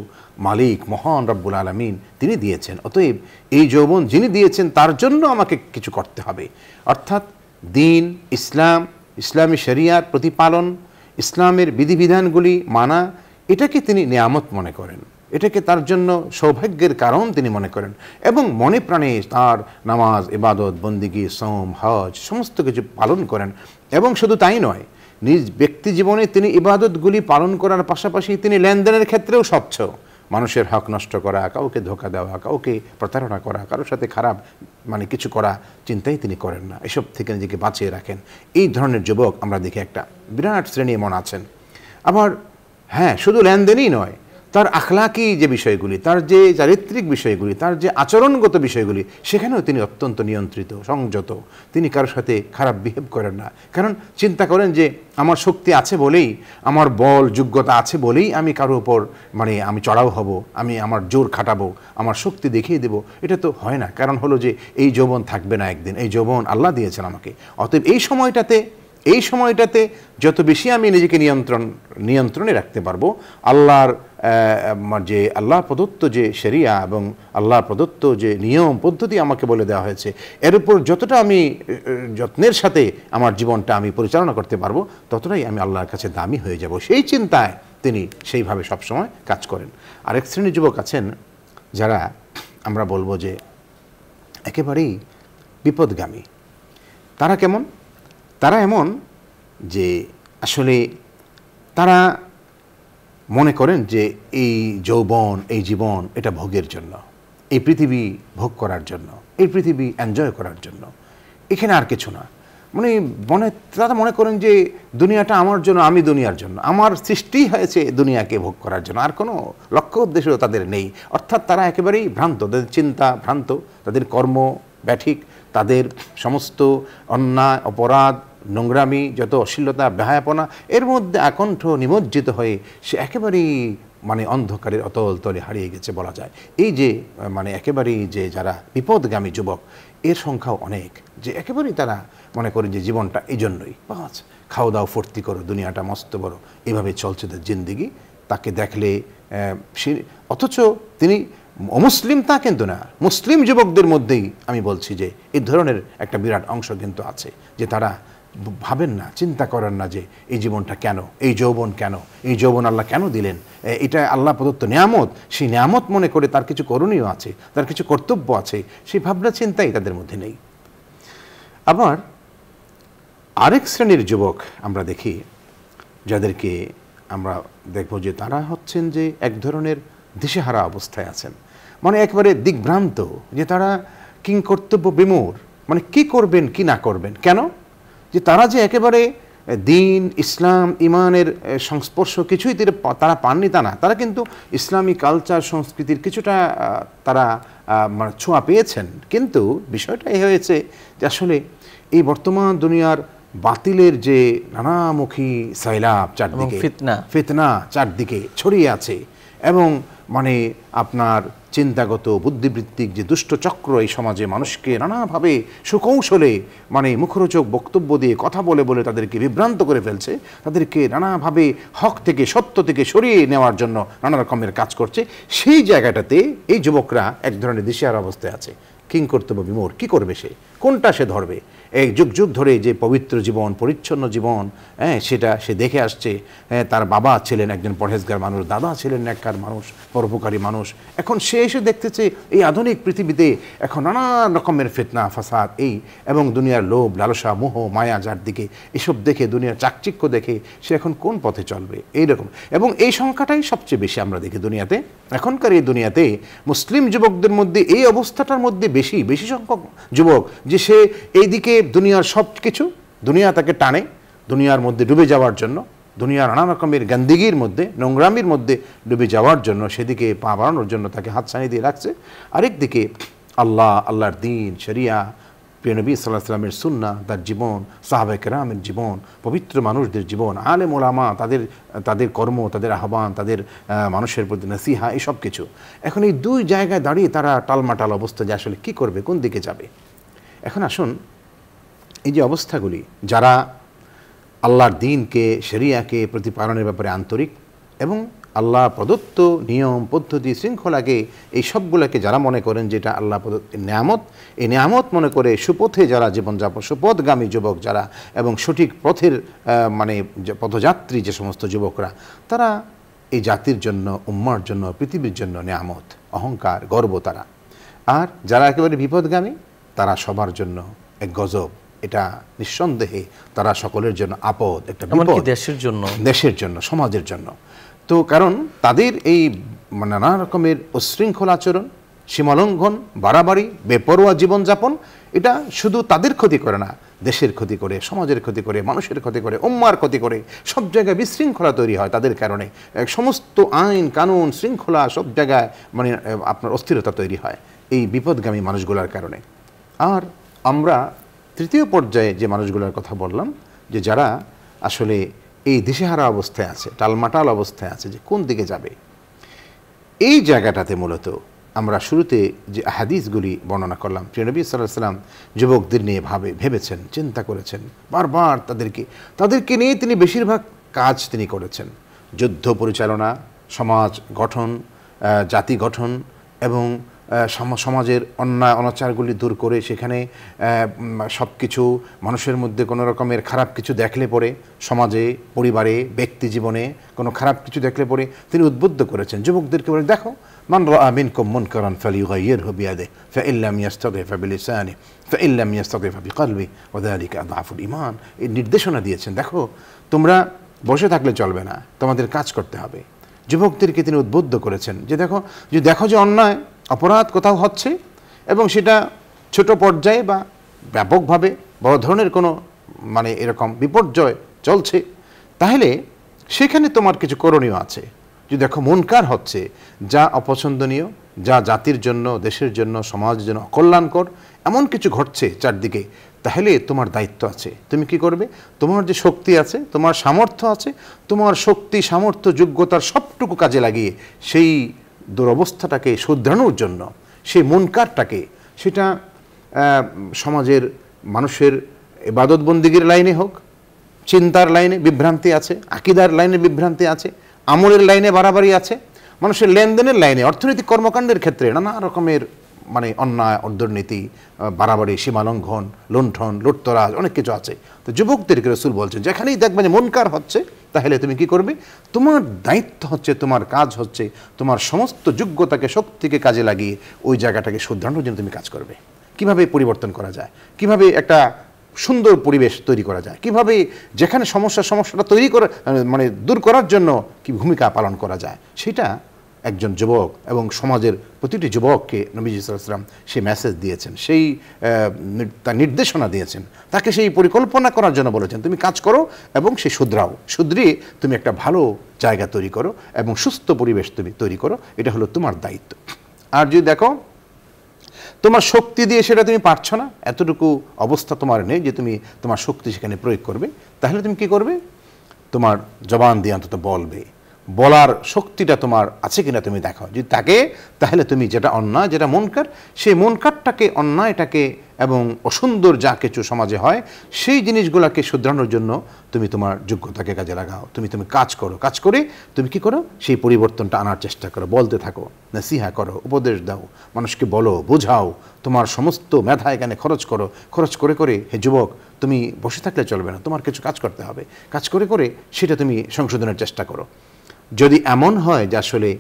মালিক মহান রব্বুল আলামিন তিনি দিয়েছেন, অতএব এই যৌবন যিনি দিয়েছেন তার জন্য আমাকে কিছু করতে হবে। অর্থাৎ দিন, ইসলাম, ইসলামী শরিয়াত প্রতিপালন, ইসলামের বিধিবিধানগুলি মানা, এটাকে তিনি নিয়ামত মনে করেন, এটাকে তার জন্য সৌভাগ্যের কারণ তিনি মনে করেন, এবং মনে প্রাণে তার নামাজ, ইবাদত, বন্দিগি, সওম, হজ সমস্ত কিছু পালন করেন। এবং শুধু তাই নয়, নিজ ব্যক্তি জীবনে তিনি ইবাদতগুলি পালন করার পাশাপাশি তিনি লেনদেনের ক্ষেত্রেও স্বচ্ছ। মানুষের হক নষ্ট করা, কাউকে ধোঁকা দেওয়া, কাউকে প্রতারণা করা, কারোর সাথে খারাপ কিছু করা চিন্তাই তিনি করেন না, এসব থেকে নিজেকে বাঁচিয়ে রাখেন। এই ধরনের যুবক আমরা দেখি একটা বিরাট শ্রেণী এমন আছেন। আবার হ্যাঁ, শুধু লেনদেনই নয়, তার আখলাকি যে বিষয়গুলি, তার যে চারিত্রিক বিষয়গুলি, তার যে আচরণগত বিষয়গুলি, সেখানেও তিনি অত্যন্ত নিয়ন্ত্রিত, সংযত। তিনি কারোর সাথে খারাপ বিহেভ করেন না। কারণ চিন্তা করেন যে আমার শক্তি আছে বলেই, আমার বল যোগ্যতা আছে বলেই আমি কারোর উপর আমি চড়াও হব, আমি আমার জোর খাটাবো, আমার শক্তি দেখিয়ে দেব, এটা তো হয় না। কারণ হলো যে এই যৌবন থাকবে না একদিন, এই যৌবন আল্লাহ দিয়েছেন আমাকে। অতএব এই সময়টাতে যত বেশি আমি নিজেকে নিয়ন্ত্রণে রাখতে পারবো, আল্লাহর যে আল্লাহ প্রদত্ত যে শরিয়া এবং আল্লাহ প্রদত্ত যে নিয়ম পদ্ধতি আমাকে বলে দেওয়া হয়েছে, এর উপর যতটা আমি যত্নের সাথে আমার জীবনটা আমি পরিচালনা করতে পারবো, ততটাই আমি আল্লাহর কাছে দামি হয়ে যাব। সেই চিন্তায় তিনি সেইভাবে সবসময় কাজ করেন। আরেক শ্রেণীর যুবক আছেন যারা আমরা বলবো যে একেবারেই বিপদগামী। তারা কেমন? তারা এমন যে আসলে তারা মনে করেন যে এই যৌবন, এই জীবন, এটা ভোগের জন্য, এই পৃথিবী ভোগ করার জন্য, এই পৃথিবী এনজয় করার জন্য, এখানে আর কিছু না। তারা মনে করেন যে দুনিয়াটা আমার জন্য, আমি দুনিয়ার জন্য, আমার সৃষ্টি হয়েছে দুনিয়াকে ভোগ করার জন্য, আর কোনো লক্ষ্য উদ্দেশ্য তাদের নেই। অর্থাৎ তারা একেবারেই ভ্রান্ত, তাদের চিন্তা ভ্রান্ত, তাদের কর্ম ব্যাঠিক, তাদের সমস্ত অন্যায়, অপরাধ, নোংরামি, যত অশ্লীলতা, বেহায়াপনা, এর মধ্যে আকণ্ঠ নিমজ্জিত হয়ে সে একেবারেই অন্ধকারের অতল তলে হারিয়ে গেছে বলা যায়। এই যে একেবারেই যে যারা বিপদগামী যুবক, এর সংখ্যাও অনেক, যে একেবারেই তারা মনে করে যে জীবনটা এই জন্যই, খাও দাও ফুর্তি করো, দুনিয়াটা মস্ত বড়, এভাবে চলছে তার জিন্দিগি। তাকে দেখলে অথচ তিনি অমুসলিম তা কিন্তু না, মুসলিম যুবকদের মধ্যেই আমি বলছি যে এই ধরনের একটা বিরাট অংশ কিন্তু আছে, যে তারা ভাবেন না, চিন্তা করেন না যে এই জীবনটা কেন, এই যৌবন কেন, এই যৌবন আল্লাহ কেন দিলেন, এটা আল্লাহ প্রদত্ত নিয়ামত, সেই নিয়ামত মনে করে তার কিছু করণীয় আছে, তার কিছু কর্তব্য আছে, সেই ভাবনা চিন্তাই তাদের মধ্যে নেই। আবার আরেক শ্রেণীর যুবক আমরা দেখি, যাদেরকে আমরা দেখব যে তারা হচ্ছেন যে এক ধরনের দিশেহারা অবস্থায় আছেন, একবারে দিগ্ভ্রান্ত, যে তারা কিংকর্তব্য বিমূঢ়, কি করবেন কি না করবেন। কেন? যে তারা যে একেবারে দিন, ইসলাম, ইমানের সংস্পর্শ কিছুই তারা পাননি তা না, তারা কিন্তু ইসলামী কালচার, সংস্কৃতির কিছুটা তারা ছোঁয়া পেয়েছেন। কিন্তু বিষয়টা এই হয়েছে যে আসলে এই বর্তমান দুনিয়ার বাতিলের যে নানামুখী সাইলাব চারদিকে, ফিতনা চারদিকে ছড়িয়ে আছে, এবং আপনার চিন্তাগত বুদ্ধিবৃত্তিক যে দুষ্ট চক্র এই সমাজে মানুষকে নানাভাবে সুকৌশলে মুখরোচক বক্তব্য দিয়ে কথা বলে বলে তাদেরকে বিভ্রান্ত করে ফেলছে, তাদেরকে নানাভাবে হক থেকে, সত্য থেকে সরিয়ে নেওয়ার জন্য নানা রকমের কাজ করছে। সেই জায়গাটাতে এই যুবকরা এক ধরনের দিশেহারা অবস্থায় আছে, কিংকর্তব্য বিমূঢ়। কি করবে সে? কোনটা সে ধরবে? এই যুগ যুগ ধরে যে পবিত্র জীবন, পরিচ্ছন্ন জীবন, সেটা সে দেখে আসছে। তার বাবা ছিলেন একজন পরহেজগার মানুষ, দাদা ছিলেন নেককার মানুষ, পরোপকারী মানুষ। এখন সে এসে দেখতেছে এই আধুনিক পৃথিবীতে এখন নানা রকমের ফিতনা, ফাসাদ, এবং দুনিয়ার লোভ, লালসা, মোহ, মায়া যার দিকে, এসব দেখে, দুনিয়ার চাকচিক্য দেখে সে এখন কোন পথে চলবে, এইরকম। এবং এই সংখ্যাটাই সবচেয়ে বেশি আমরা দেখি দুনিয়াতে, এখনকার এই দুনিয়াতে মুসলিম যুবকদের মধ্যে এই অবস্থাটার মধ্যে বেশি সংখ্যক যুবক, যে সে এইদিকে দুনিয়ার সব কিছু, দুনিয়া তাকে টানে দুনিয়ার মধ্যে ডুবে যাওয়ার জন্য, দুনিয়ার নানা রকমের গন্দিগির মধ্যে, নোংরামির মধ্যে ডুবে যাওয়ার জন্য, সেদিকে পা বাড়ানোর জন্য তাকে হাতছানি দিয়ে রাখছে। আরেকদিকে আল্লাহর দিন, শরিয়া, প্রিয় নবী সাল্লাল্লাহু আলাইহি ওয়াসাল্লামের সুন্নাহ, তার জীবন, সাহাবায়ে কেরামের জীবন, পবিত্র মানুষদের জীবন, আলেম ওলামা, তাদের কর্ম, তাদের আহ্বান, তাদের মানুষের প্রতি নসিহা, এই সব কিছু। এখন এই দুই জায়গায় দাঁড়িয়ে তারা টালমাটাল অবস্থা, যে আসলে কী করবে, কোন দিকে যাবে। এখন আসুন, এই যে অবস্থাগুলি, যারা আল্লাহর দিনকে, শরিয়াকে প্রতিপালনের ব্যাপারে আন্তরিক, এবং আল্লাহ প্রদত্ত নিয়ম, পদ্ধতি, শৃঙ্খলাকে, এই সবগুলোকে যারা মনে করেন যেটা আল্লাহ প্রদত্ত নিয়ামত, এই নিয়ামত মনে করে সুপথে যারা জীবনযাপন, সুপথগামী যুবক যারা, এবং সঠিক পথের পথযাত্রী যে সমস্ত যুবকরা, তারা এই জাতির জন্য, উম্মার জন্য, পৃথিবীর জন্য নিয়ামত, অহংকার, গর্ব তারা। আর যারা একেবারে বিপদগামী, তারা সবার জন্য এক গজব। এটা নিঃসন্দেহে তারা সকলের জন্য আপদ, একটা বিপদ, দেশের জন্য, সমাজের জন্য। তো কারণ তাদের এই নানা রকমের উচ্ছৃঙ্খল আচরণ, সীমালঙ্ঘন, বাড়াবাড়ি, বেপরোয়া জীবনযাপন, এটা শুধু তাদের ক্ষতি করে না, দেশের ক্ষতি করে, সমাজের ক্ষতি করে, মানুষের ক্ষতি করে, উম্মার ক্ষতি করে, সব জায়গায় বিশৃঙ্খলা তৈরি হয় তাদের কারণে। সমস্ত আইন কানুন শৃঙ্খলা সব জায়গায় মানে আপনার অস্থিরতা তৈরি হয় এই বিপদগামী মানুষগুলোর কারণে। আর আমরা তৃতীয় পর্যায়ে যে মানুষগুলোর কথা বললাম, যে যারা আসলে এই দিশেহারা অবস্থায় আছে, টালমাটাল অবস্থায় আছে, যে কোন দিকে যাবে, এই জায়গাটাতে মূলত আমরা শুরুতে যে হাদিসগুলি বর্ণনা করলাম, প্রিয় নবী সাল্লাল্লাহু আলাইহি ওয়াসাল্লাম যুবকদের নিয়ে ভেবেছেন, চিন্তা করেছেন, বারবার তাদেরকে নিয়ে তিনি বেশিরভাগ কাজ তিনি করেছেন। যুদ্ধ পরিচালনা, সমাজ গঠন, জাতি গঠন এবং সমাজের অন্যায় অনাচারগুলি দূর করে সেখানে সব কিছু মানুষের মধ্যে কোনো রকমের খারাপ কিছু দেখলে পরে, সমাজে, পরিবারে, ব্যক্তি জীবনে কোনো খারাপ কিছু দেখলে পরে তিনি উদ্বুদ্ধ করেছেন যুবকদেরকে, বলে দেখো মান রাআ মিনকুম মুনকারান ফালিয়ুগাইয়িরহু বিয়াদিহি ফাইন লাম ইস্তাতি'ফ বিলিসানিহি ফাইন লাম ইস্তাতি'ফ বিকলবিহি ওয়া যালিকা আযআফুল ঈমান। এই নির্দেশনা দিয়েছেন, দেখো তোমরা বসে থাকলে চলবে না, তোমাদের কাজ করতে হবে। যুবকদেরকে তিনি উদ্বুদ্ধ করেছেন যে দেখো যে অন্যায় অপরাধ কোথাও হচ্ছে এবং সেটা ছোট পর্যায়ে বা ব্যাপকভাবে বড় ধরনের কোনো মানে এরকম বিপর্যয় চলছে, তাহলে সেখানে তোমার কিছু করণীয় আছে। যদি দেখো মুনকার হচ্ছে, যা অপছন্দনীয়, যা জাতির জন্য, দেশের জন্য, সমাজের জন্য অকল্যাণকর, এমন কিছু ঘটছে চারদিকে, তাহলে তোমার দায়িত্ব আছে। তুমি কি করবে? তোমার যে শক্তি আছে, তোমার সামর্থ্য আছে, তোমার শক্তি সামর্থ্য যোগ্যতার সবটুকু কাজে লাগিয়ে সেই দুরবস্থাটাকে শুধরানোর জন্য, সেই মুনকারটাকে, সেটা সমাজের মানুষের ইবাদত বন্দিগির লাইনে হোক, চিন্তার লাইনে বিভ্রান্তি আছে, আকীদার লাইনে বিভ্রান্তি আছে, আমলের লাইনে বাড়াবাড়ি আছে, মানুষের লেনদেনের লাইনে, অর্থনৈতিক কর্মকাণ্ডের ক্ষেত্রে নানা রকমের মানে অন্যায়, দুর্নীতি, বাড়াবাড়ি, সীমালঙ্ঘন, লুণ্ঠন, লুটতরাজ, অনেক কিছু আছে। তো যুবকদেরকে রাসূল বলছেন, যেখানেই দেখবে যে মুনকার হচ্ছে, তাহলে তুমি কি করবে? তোমার দায়িত্ব হচ্ছে, তোমার কাজ হচ্ছে, তোমার সমস্ত যোগ্যতাকে, শক্তিকে কাজে লাগিয়ে ওই জায়গাটাকে শুধরানোর জন্য তুমি কাজ করবে। কিভাবে পরিবর্তন করা যায়, কিভাবে একটা সুন্দর পরিবেশ তৈরি করা যায়, কিভাবে যেখানে সমস্যাটা তৈরি করা মানে দূর করার জন্য কি ভূমিকা পালন করা যায়, সেটা একজন যুবক এবং সমাজের প্রতিটি যুবককে নবীজি সাল্লাল্লাহু আলাইহি ওয়াসাল্লাম সেই মেসেজ দিয়েছেন, সেই তার নির্দেশনা দিয়েছেন, তাকে সেই পরিকল্পনা করার জন্য বলেছেন, তুমি কাজ করো এবং সে শুধরিয়ে তুমি একটা ভালো জায়গা তৈরি করো এবং সুস্থ পরিবেশ তুমি তৈরি করো। এটা হলো তোমার দায়িত্ব। আর যদি দেখো তোমার শক্তি দিয়ে সেটা তুমি পারছো না, এতটুকু অবস্থা তোমার নেই যে তুমি তোমার শক্তি সেখানে প্রয়োগ করবে, তাহলে তুমি কি করবে? তোমার জবান দিয়ে অন্তত বলবে, বলার শক্তিটা তোমার আছে কিনা তুমি দেখো। যদি থাকে, তাহলে তুমি যেটা অন্যায়, যেটা মুনকার, সেই মুনকারটাকে, অন্যায়টাকে এবং অসুন্দর যা কিছু সমাজে হয় সেই জিনিসগুলোকে শুধরানোর জন্য তুমি তোমার যোগ্যতাকে কাজে লাগাও। তুমি কাজ করো, কাজ করে তুমি কি করো? সেই পরিবর্তনটা আনার চেষ্টা করো, বলতে থাকো, নসিহা করো, উপদেশ দাও, মানুষকে বলো, বোঝাও, তোমার সমস্ত মেধা এখানে খরচ করো। খরচ করে করে হে যুবক, তুমি বসে থাকলে চলবে না, তোমার কিছু কাজ করতে হবে। কাজ করে করে সেটা তুমি সংশোধনের চেষ্টা করো। যদি এমন হয় যে আসলে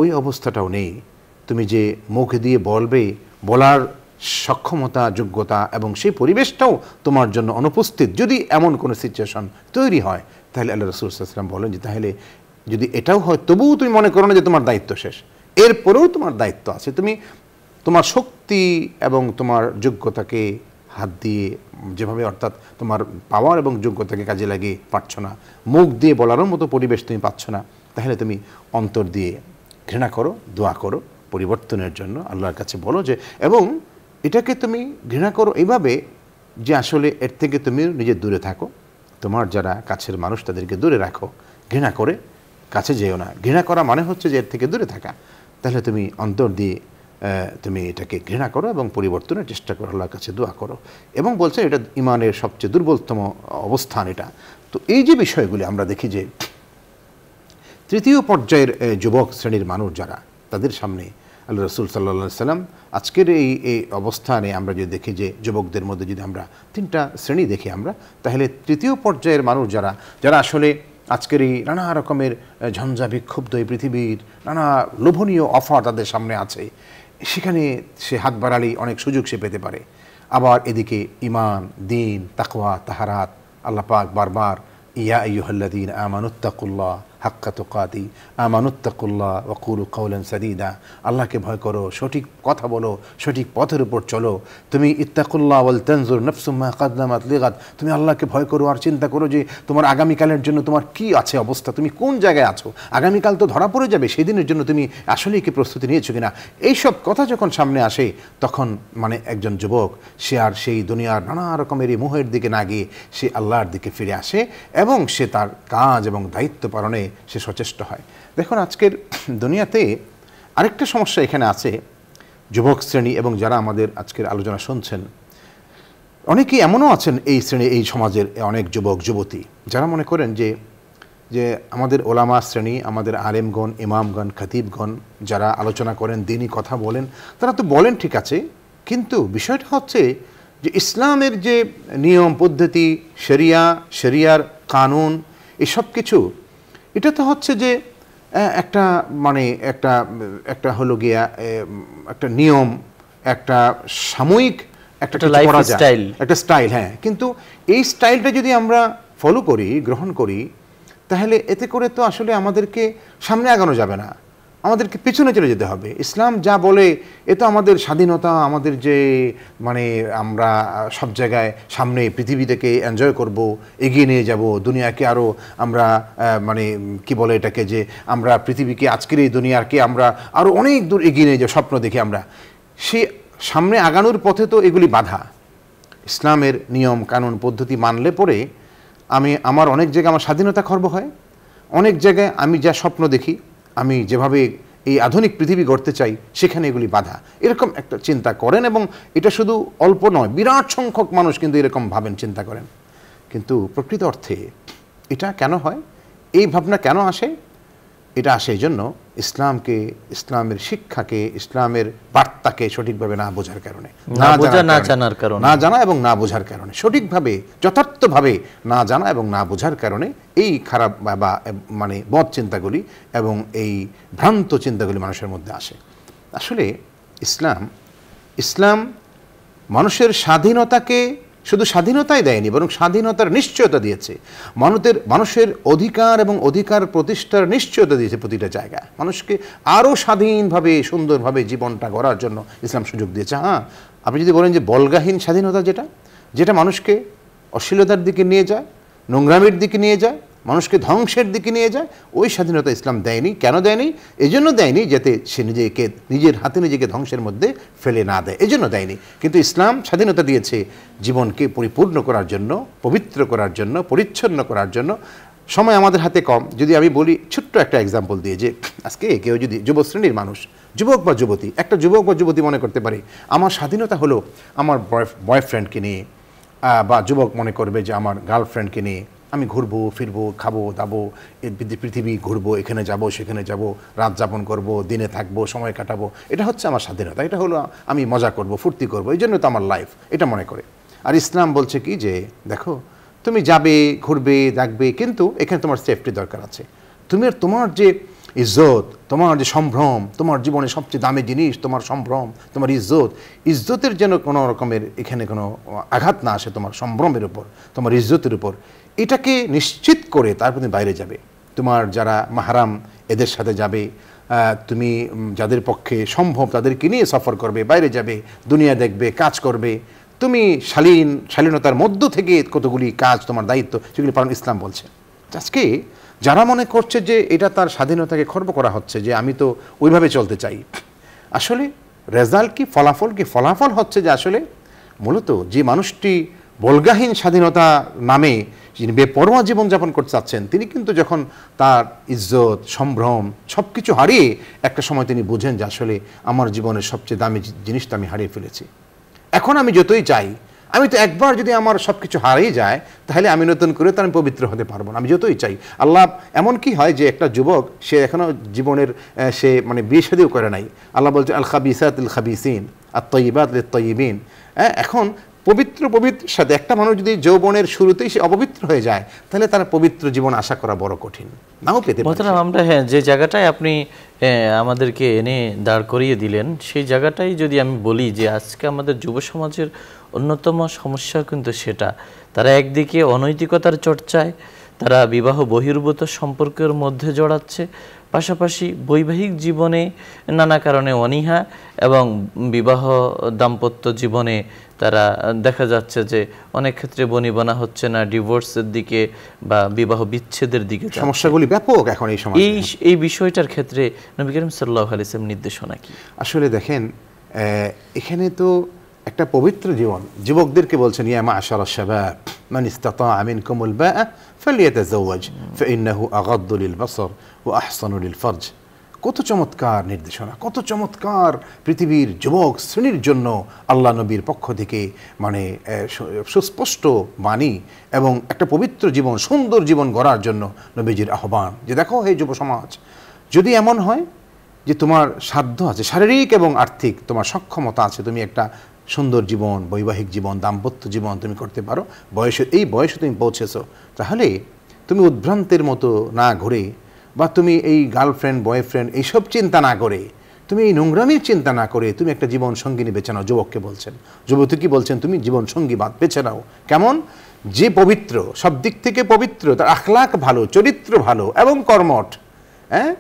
ওই অবস্থাটাও নেই, তুমি যে মুখ দিয়ে বলবে, বলার সক্ষমতা, যোগ্যতা এবং সেই পরিবেশটাও তোমার জন্য অনুপস্থিত, যদি এমন কোনো সিচুয়েশন তৈরি হয়, তাহলে আল্লাহ রাসূল সাল্লাল্লাহু আলাইহি ওয়াসাল্লাম বলেন যে তাহলে যদি এটাও হয়, তবুও তুমি মনে করো না যে তোমার দায়িত্ব শেষ, এরপরেও তোমার দায়িত্ব আছে। তুমি তোমার শক্তি এবং তোমার যোগ্যতাকে হাত দিয়ে যেভাবে, অর্থাৎ তোমার পাওয়ার এবং যোগ্যতাকে কাজে লাগিয়ে পারছো না, মুখ দিয়ে বলারও মতো পরিবেশ তুমি পাচ্ছ না, তাহলে তুমি অন্তর দিয়ে ঘৃণা করো, দোয়া করো পরিবর্তনের জন্য, আল্লাহর কাছে বলো যে, এবং এটাকে তুমি ঘৃণা করো এইভাবে যে আসলে এর থেকে তুমি নিজে দূরে থাকো, তোমার যারা কাছের মানুষ তাদেরকে দূরে রাখো, ঘৃণা করে কাছে যেও না। ঘৃণা করা মানে হচ্ছে যে এর থেকে দূরে থাকা। তাহলে তুমি অন্তর দিয়ে তুমি এটাকে ঘৃণা করো এবং পরিবর্তনের চেষ্টা করো, আল্লাহর কাছে দোয়া করো। এবং বলছে এটা ইমানের সবচেয়ে দুর্বলতম অবস্থান এটা। তো এই যে বিষয়গুলি আমরা দেখি যে তৃতীয় পর্যায়ের যুবক শ্রেণীর মানুষ যারা, তাদের সামনে আল্লাহ রাসূল সাল্লাল্লাহু আলাইহি ওয়াসাল্লাম আজকের এই অবস্থানে আমরা যদি দেখি যে যুবকদের মধ্যে যদি আমরা তিনটা শ্রেণী দেখি আমরা, তাহলে তৃতীয় পর্যায়ের মানুষ যারা আসলে আজকের এই নানা রকমের ঝঞ্ঝা বিক্ষুব্ধ এই পৃথিবীর নানা লোভনীয় অফার তাদের সামনে আছে, সেখানে সে হাত বাড়ালেই অনেক সুযোগ সে পেতে পারে। আবার এদিকে ঈমান, দ্বীন, তাকওয়া, তাহারাত, আল্লাহ পাক বারবার ইয়া আইয়ুহাল্লাযীনা আমানুত্তাকুল্লাহ হাক্কা তুকাতি আমানুত্তাকুল্লাহ ওয়া কুলু কাওলান সাদীদা, আল্লাহকে ভয় করো, সঠিক কথা বলো, সঠিক পথের উপর চলো। তুমি ইত্তাকুল্লাহ ওয়াল তানজুর নাফসুম মা কাদ্দামাত লিগাদ, তুমি আল্লাহকে ভয় করো আর চিন্তা করো যে তোমার আগামীকালের জন্য তোমার কি আছে অবস্থা, তুমি কোন জায়গায় আছো, আগামীকাল তো ধরা পড়ে যাবে, সেদিনের জন্য তুমি আসলেই কি প্রস্তুতি নিয়েছো কিনা। এইসব কথা যখন সামনে আসে তখন মানে একজন যুবক সে আর সেই দুনিয়ার নানা রকমের এই মোহের দিকে না গিয়ে সে আল্লাহর দিকে ফিরে আসে এবং সে তার কাজ এবং দায়িত্ব পালনে সে সচেষ্ট হয়। দেখুন আজকের দুনিয়াতে আরেকটা সমস্যা এখানে আছে, যুবক শ্রেণী এবং যারা আমাদের আজকের আলোচনা শুনছেন অনেকেই এমনও আছেন এই শ্রেণী, এই সমাজের অনেক যুবক যুবতী যারা মনে করেন যে আমাদের ওলামা শ্রেণী, আমাদের আলেমগণ, ইমামগণ, খতিবগণ যারা আলোচনা করেন, দিনই কথা বলেন, তারা তো বলেন ঠিক আছে, কিন্তু বিষয়টা হচ্ছে যে ইসলামের যে নিয়ম পদ্ধতি, শরিয়ার কানুন, এসব কিছু এটা তো হচ্ছে যে একটা মানে একটা হলো গিয়া একটা নিয়ম, একটা সাময়িক একটা লাইফস্টাইল, একটা স্টাইল। হ্যাঁ, কিন্তু এই স্টাইলটা যদি আমরা ফলো করি, গ্রহণ করি, তাহলে এতে করে তো আসলে আমাদেরকে সামনে আগানো যাবে না, আমাদেরকে পেছনে চলে যেতে হবে। ইসলাম যা বলে এ তো আমাদের স্বাধীনতা, আমাদের যে মানে আমরা সব জায়গায় সামনে পৃথিবী থেকে এনজয় করব, এগিয়ে নিয়ে যাব দুনিয়াকে, আরও আমরা মানে কি বলে এটাকে, যে আমরা পৃথিবীকে আজকের এই দুনিয়াকে আমরা আরও অনেক দূর এগিয়ে নিয়ে যাব স্বপ্ন দেখি আমরা, সে সামনে আগানোর পথে তো এগুলি বাধা। ইসলামের নিয়ম কানুন পদ্ধতি মানলে পরে আমার অনেক জায়গায় আমার স্বাধীনতা খর্ব হয়, অনেক জায়গায় আমি যা স্বপ্ন দেখি, আমি যেভাবে এই আধুনিক পৃথিবী গড়তে চাই সেখানে এগুলি বাধা, এরকম একটা চিন্তা করেন। এবং এটা শুধু অল্প নয়, বিরাট সংখ্যক মানুষ কিন্তু এরকম ভাবেন, চিন্তা করেন। কিন্তু প্রকৃত অর্থে এটা কেন হয়, এই ভাবনা কেন আসে? এটা আসে এই জন্য ইসলামকে, ইসলামের শিক্ষাকে, ইসলামের বার্তাকে সঠিকভাবে না বোঝার কারণে, না জানা এবং না বোঝার কারণে, সঠিকভাবে যথার্থভাবে না জানা এবং না বোঝার কারণে এই খারাপ বা মানে বদ চিন্তাগুলি এবং এই ভ্রান্ত চিন্তাগুলি মানুষের মধ্যে আসে। আসলে ইসলাম মানুষের স্বাধীনতাকে শুধু স্বাধীনতাই দেয়নি, বরং স্বাধীনতার নিশ্চয়তা দিয়েছে। মানুষের অধিকার এবং অধিকার প্রতিষ্ঠার নিশ্চয়তা দিয়েছে। প্রতিটা জায়গায় মানুষকে আরও স্বাধীনভাবে সুন্দরভাবে জীবনটা গড়ার জন্য ইসলাম সুযোগ দিয়েছে। হ্যাঁ, আপনি যদি বলেন যে বলগাহীন স্বাধীনতা, যেটা মানুষকে অশ্লীলতার দিকে নিয়ে যায়, নোংরামির দিকে নিয়ে যায়, মানুষকে ধ্বংসের দিকে নিয়ে যায়, ওই স্বাধীনতা ইসলাম দেয়নি। কেন দেয়নি? এজন্য দেয়নি যাতে সে নিজের হাতে নিজেকে ধ্বংসের মধ্যে ফেলে না দেয়, এজন্য দেয়নি। কিন্তু ইসলাম স্বাধীনতা দিয়েছে জীবনকে পরিপূর্ণ করার জন্য, পবিত্র করার জন্য, পরিচ্ছন্ন করার জন্য। সময় আমাদের হাতে কম, যদি আমি বলি ছোট্ট একটা এক্সাম্পল দিয়ে, যে আজকে কেউ যদি যুব শ্রেণীর মানুষ, যুবক বা যুবতী, একটা যুবক বা যুবতী মনে করতে পারে আমার স্বাধীনতা হলো আমার বয়ফ্রেন্ডকে নিয়ে, বা যুবক মনে করবে যে আমার গার্লফ্রেন্ডকে নিয়ে আমি ঘুরবো ফিরবো, খাবো দাবো, পৃথিবী ঘুরবো, এখানে যাব সেখানে যাব, রাত যাপন করব, দিনে থাকবো, সময় কাটাবো, এটা হচ্ছে আমার স্বাধীনতা, এটা হলো আমি মজা করব, ফুর্তি করব, এই জন্য তো আমার লাইফ, এটা মনে করে। আর ইসলাম বলছে কি যে দেখো, তুমি যাবে, ঘুরবে, দেখবে, কিন্তু এখানে তোমার সেফটি দরকার আছে। তোমার যে ইজ্জত, তোমার যে সম্ভ্রম, তোমার জীবনে সবচেয়ে দামি জিনিস তোমার সম্ভ্রম, তোমার ইজ্জতের যেন কোনো রকমের এখানে কোনো আঘাত না আসে তোমার সম্ভ্রমের উপর, তোমার ইজ্জতের উপর, এটাকে নিশ্চিত করে তারপর তুমি বাইরে যাবে। তোমার যারা মাহরাম এদের সাথে যাবে, তুমি যাদের পক্ষে সম্ভব তাদেরকে নিয়ে সফর করবে, বাইরে যাবে, দুনিয়া দেখবে, কাজ করবে। তুমি শালীনতার মধ্য থেকে কতগুলি কাজ তোমার দায়িত্ব সেগুলি পালন ইসলাম বলছে। আজকে যারা মনে করছে যে এটা তার স্বাধীনতাকে খর্ব করা হচ্ছে, যে আমি তো ওইভাবে চলতে চাই, আসলে রেজাল্ট কি, ফলাফল হচ্ছে যে আসলে মূলত যে মানুষটি বলগাহীন স্বাধীনতা নামে যিনি বেপরোয়া জীবনযাপন করতে চাচ্ছেন, তিনি কিন্তু যখন তার ইজ্জত, সম্ভ্রম সব কিছু হারিয়ে একটা সময় তিনি বুঝেন যে আসলে আমার জীবনের সবচেয়ে দামি জিনিসটা আমি হারিয়ে ফেলেছি। এখন আমি যতই চাই, আমি তো একবার যদি আমার সব কিছু হারিয়ে যায় তাহলে আমি নতুন করে তো আমি পবিত্র হতে পারবো না, আমি যতই চাই। আল্লাহ এমন কি হয় যে একটা যুবক সে এখনও জীবনের সে মানে বিয়ে শাদীও করে নাই, আল্লাহ বলছে আল খাবিসাত লিল খাবিসিন আত তয়্যিবাত লিত তয়্যিবিন। এখন পবিত্র সাথে একটা মানুষ যদি যৌবনের শুরুতেই সে অপবিত্র হয়ে যায় তাহলে তার পবিত্র জীবন আশা করা বড় কঠিন, নাও পেতে পারে। আমরা যে জায়গাটায় আপনি আমাদেরকে এনে দাঁড় করিয়ে দিলেন, সেই জায়গাটাই যদি আমি বলি যে আজকে আমাদের যুব সমাজের অন্যতম সমস্যা কিন্তু সেটা, তারা একদিকে অনৈতিকতার চর্চায়, তারা বিবাহ বহির্ভূত সম্পর্কের মধ্যে জড়াচ্ছে, পাশাপাশি বৈবাহিক জীবনে নানা কারণে অনীহা এবং বিবাহ দাম্পত্য জীবনে তারা দেখা যাচ্ছে যে অনেক ক্ষেত্রে বনিবনা হচ্ছে না, ডিভোর্সের দিকে বা বিবাহ বিচ্ছেদের দিকে সমস্যাগুলি ব্যাপক এখন এই সময়। এই বিষয়টার ক্ষেত্রে নবী করিম সাল্লাল্লাহু আলাইহি ওয়াসাল্লাম নির্দেশনা কি? আসলে দেখেন, এখানে তো একটা পবিত্র জীবন, যুবকদেরকে বলছেন ইয়া মা'শারাশ শাবাব মান ইসতাতা'a মিনকুমুল বা'a ফালইয়াতাযাওয়াজ ফাইন্নাহু আগাদ্দু লিলবাসর ওয়া আহসানু লিলফরজ। কত চমৎকার নির্দেশনা, কত চমৎকার পৃথিবীর যুবক শ্রেণীর জন্য আল্লাহ নবীর পক্ষ থেকে মানে সুস্পষ্ট বাণী এবং একটা পবিত্র জীবন, সুন্দর জীবন গড়ার জন্য নবীজির আহ্বান যে দেখো হে যুব সমাজ, যদি এমন হয় যে তোমার সাধ্য আছে, শারীরিক এবং আর্থিক তোমার সক্ষমতা আছে, তুমি একটা সুন্দর জীবন, বৈবাহিক জীবন, দাম্পত্য জীবন তুমি করতে পারো, এই বয়সে তুমি পৌঁছেছো, তাহলে তুমি উদ্ভ্রান্তের মতো না ঘুরে বা তুমি এই গার্লফ্রেন্ড বয়ফ্রেন্ড এইসব চিন্তা না করে, তুমি এই নোংরামির চিন্তা না করে তুমি একটা জীবন সঙ্গিনী বেছে নাও। যুবককে বলছেন, যুবতীকে বলছেন তুমি জীবন সঙ্গী বেছে নাও। কেমন? যে পবিত্র, সব দিক থেকে পবিত্র, তার আখলাক ভালো, চরিত্র ভালো এবং কর্মঠ। হ্যাঁ,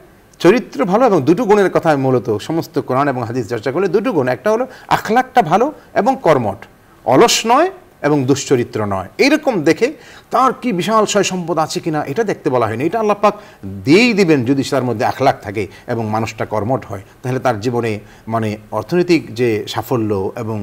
চরিত্র ভালো এবং দুটো গুণের কথা মূলত সমস্ত কোরআন এবং হাদিস চর্চা করলে দুটো গুণ, একটা হলো আখলাকটা ভালো এবং কর্মঠ, অলস নয় এবং দুশ্চরিত্র নয়। এইরকম দেখে তার কি বিশাল সয় সম্পদ আছে কিনা এটা দেখতে বলা হয়নি, এটা আল্লাহ পাক দিয়েই দিবেন যদি তার মধ্যে আখলাক থাকে এবং মানুষটা কর্মঠ হয়, তাহলে তার জীবনে মানে অর্থনৈতিক যে সাফল্য এবং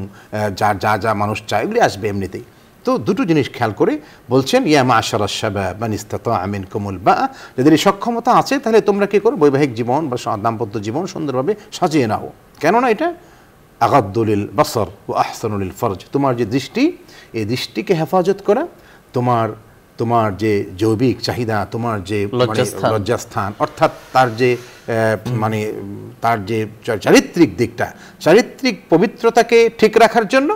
যা যা মানুষ চায় এগুলি আসবে এমনিতেই। তো দুটো জিনিস খেয়াল করে বলছেন ইয়া মা'শারাশ শাবাব মান ইসতাতা'a মিনকুমুল বা'a, যাদের এই সক্ষমতা আছে তাহলে তোমরা কি করো, বৈবাহিক জীবন বা দাম্পত্য জীবন সুন্দরভাবে সাজিয়ে নাও। কেননা এটা আগাদ্দু লিল বাসর ওয়া আহসানু লিল ফরজ, তোমার যে দৃষ্টি, এই দৃষ্টিকে হেফাজত করা, তোমার যে জৈবিক চাহিদা, তোমার যে লজ্জাস্থান অর্থাৎ তার যে মানে তার যে চারিত্রিক দিকটা, চারিত্রিক পবিত্রতাকে ঠিক রাখার জন্য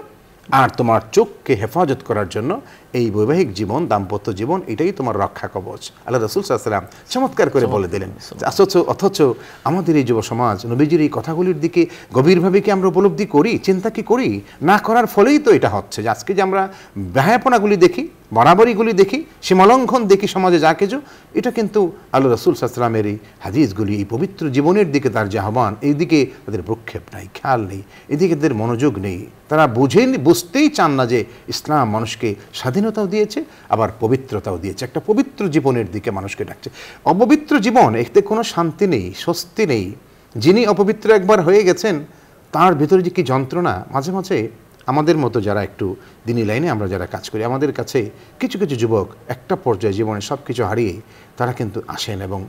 আর তোমার চোখকে হেফাজত করার জন্য এই বৈবাহিক জীবন, দাম্পত্য জীবন এটাই তোমার রক্ষা কবচ। আল্লাহ রাসূল সাল্লাল্লাহু আলাইহি ওয়াসাল্লাম চমৎকার করে বলে দিলেন। অথচ আমাদের এই যুব সমাজ নবীজির এই কথাগুলির দিকে গভীরভাবে কি আমরা উপলব্ধি করি, চিন্তা কি করি? না করার ফলেই তো এটা হচ্ছে যে আজকে যে আমরা ব্যয়াপনাগুলি দেখি, বাড়াবাড়িগুলি দেখি, সীমালঙ্ঘন দেখি সমাজে যা কিছু, এটা কিন্তু আল্লাহ রাসূল সাল্লাল্লাহু আলাইহি ওয়াসাল্লামের এই হাদিসগুলি, এই পবিত্র জীবনের দিকে তার যে আহ্বান, এই দিকে তাদের প্রক্ষেপ নাই, খেয়াল নেই, এদিকে তাদের মনোযোগ নেই। তারা বুঝতেই চান না যে ইসলাম মানুষকে স্বাধীনতাও দিয়েছে আবার পবিত্রতাও দিয়েছে, একটা পবিত্র জীবনের দিকে মানুষকে ডাকছে। অপবিত্র জীবন, এতে কোনো শান্তি নেই, স্বস্তি নেই। যিনি অপবিত্র একবার হয়ে গেছেন তার ভেতরে যে কি যন্ত্রণা, মাঝে মাঝে আমাদের মতো যারা একটু দিনী লাইনে আমরা যারা কাজ করি, আমাদের কাছে কিছু কিছু যুবক একটা পর্যায়ে জীবনে সব কিছু হারিয়ে তারা কিন্তু আসেন এবং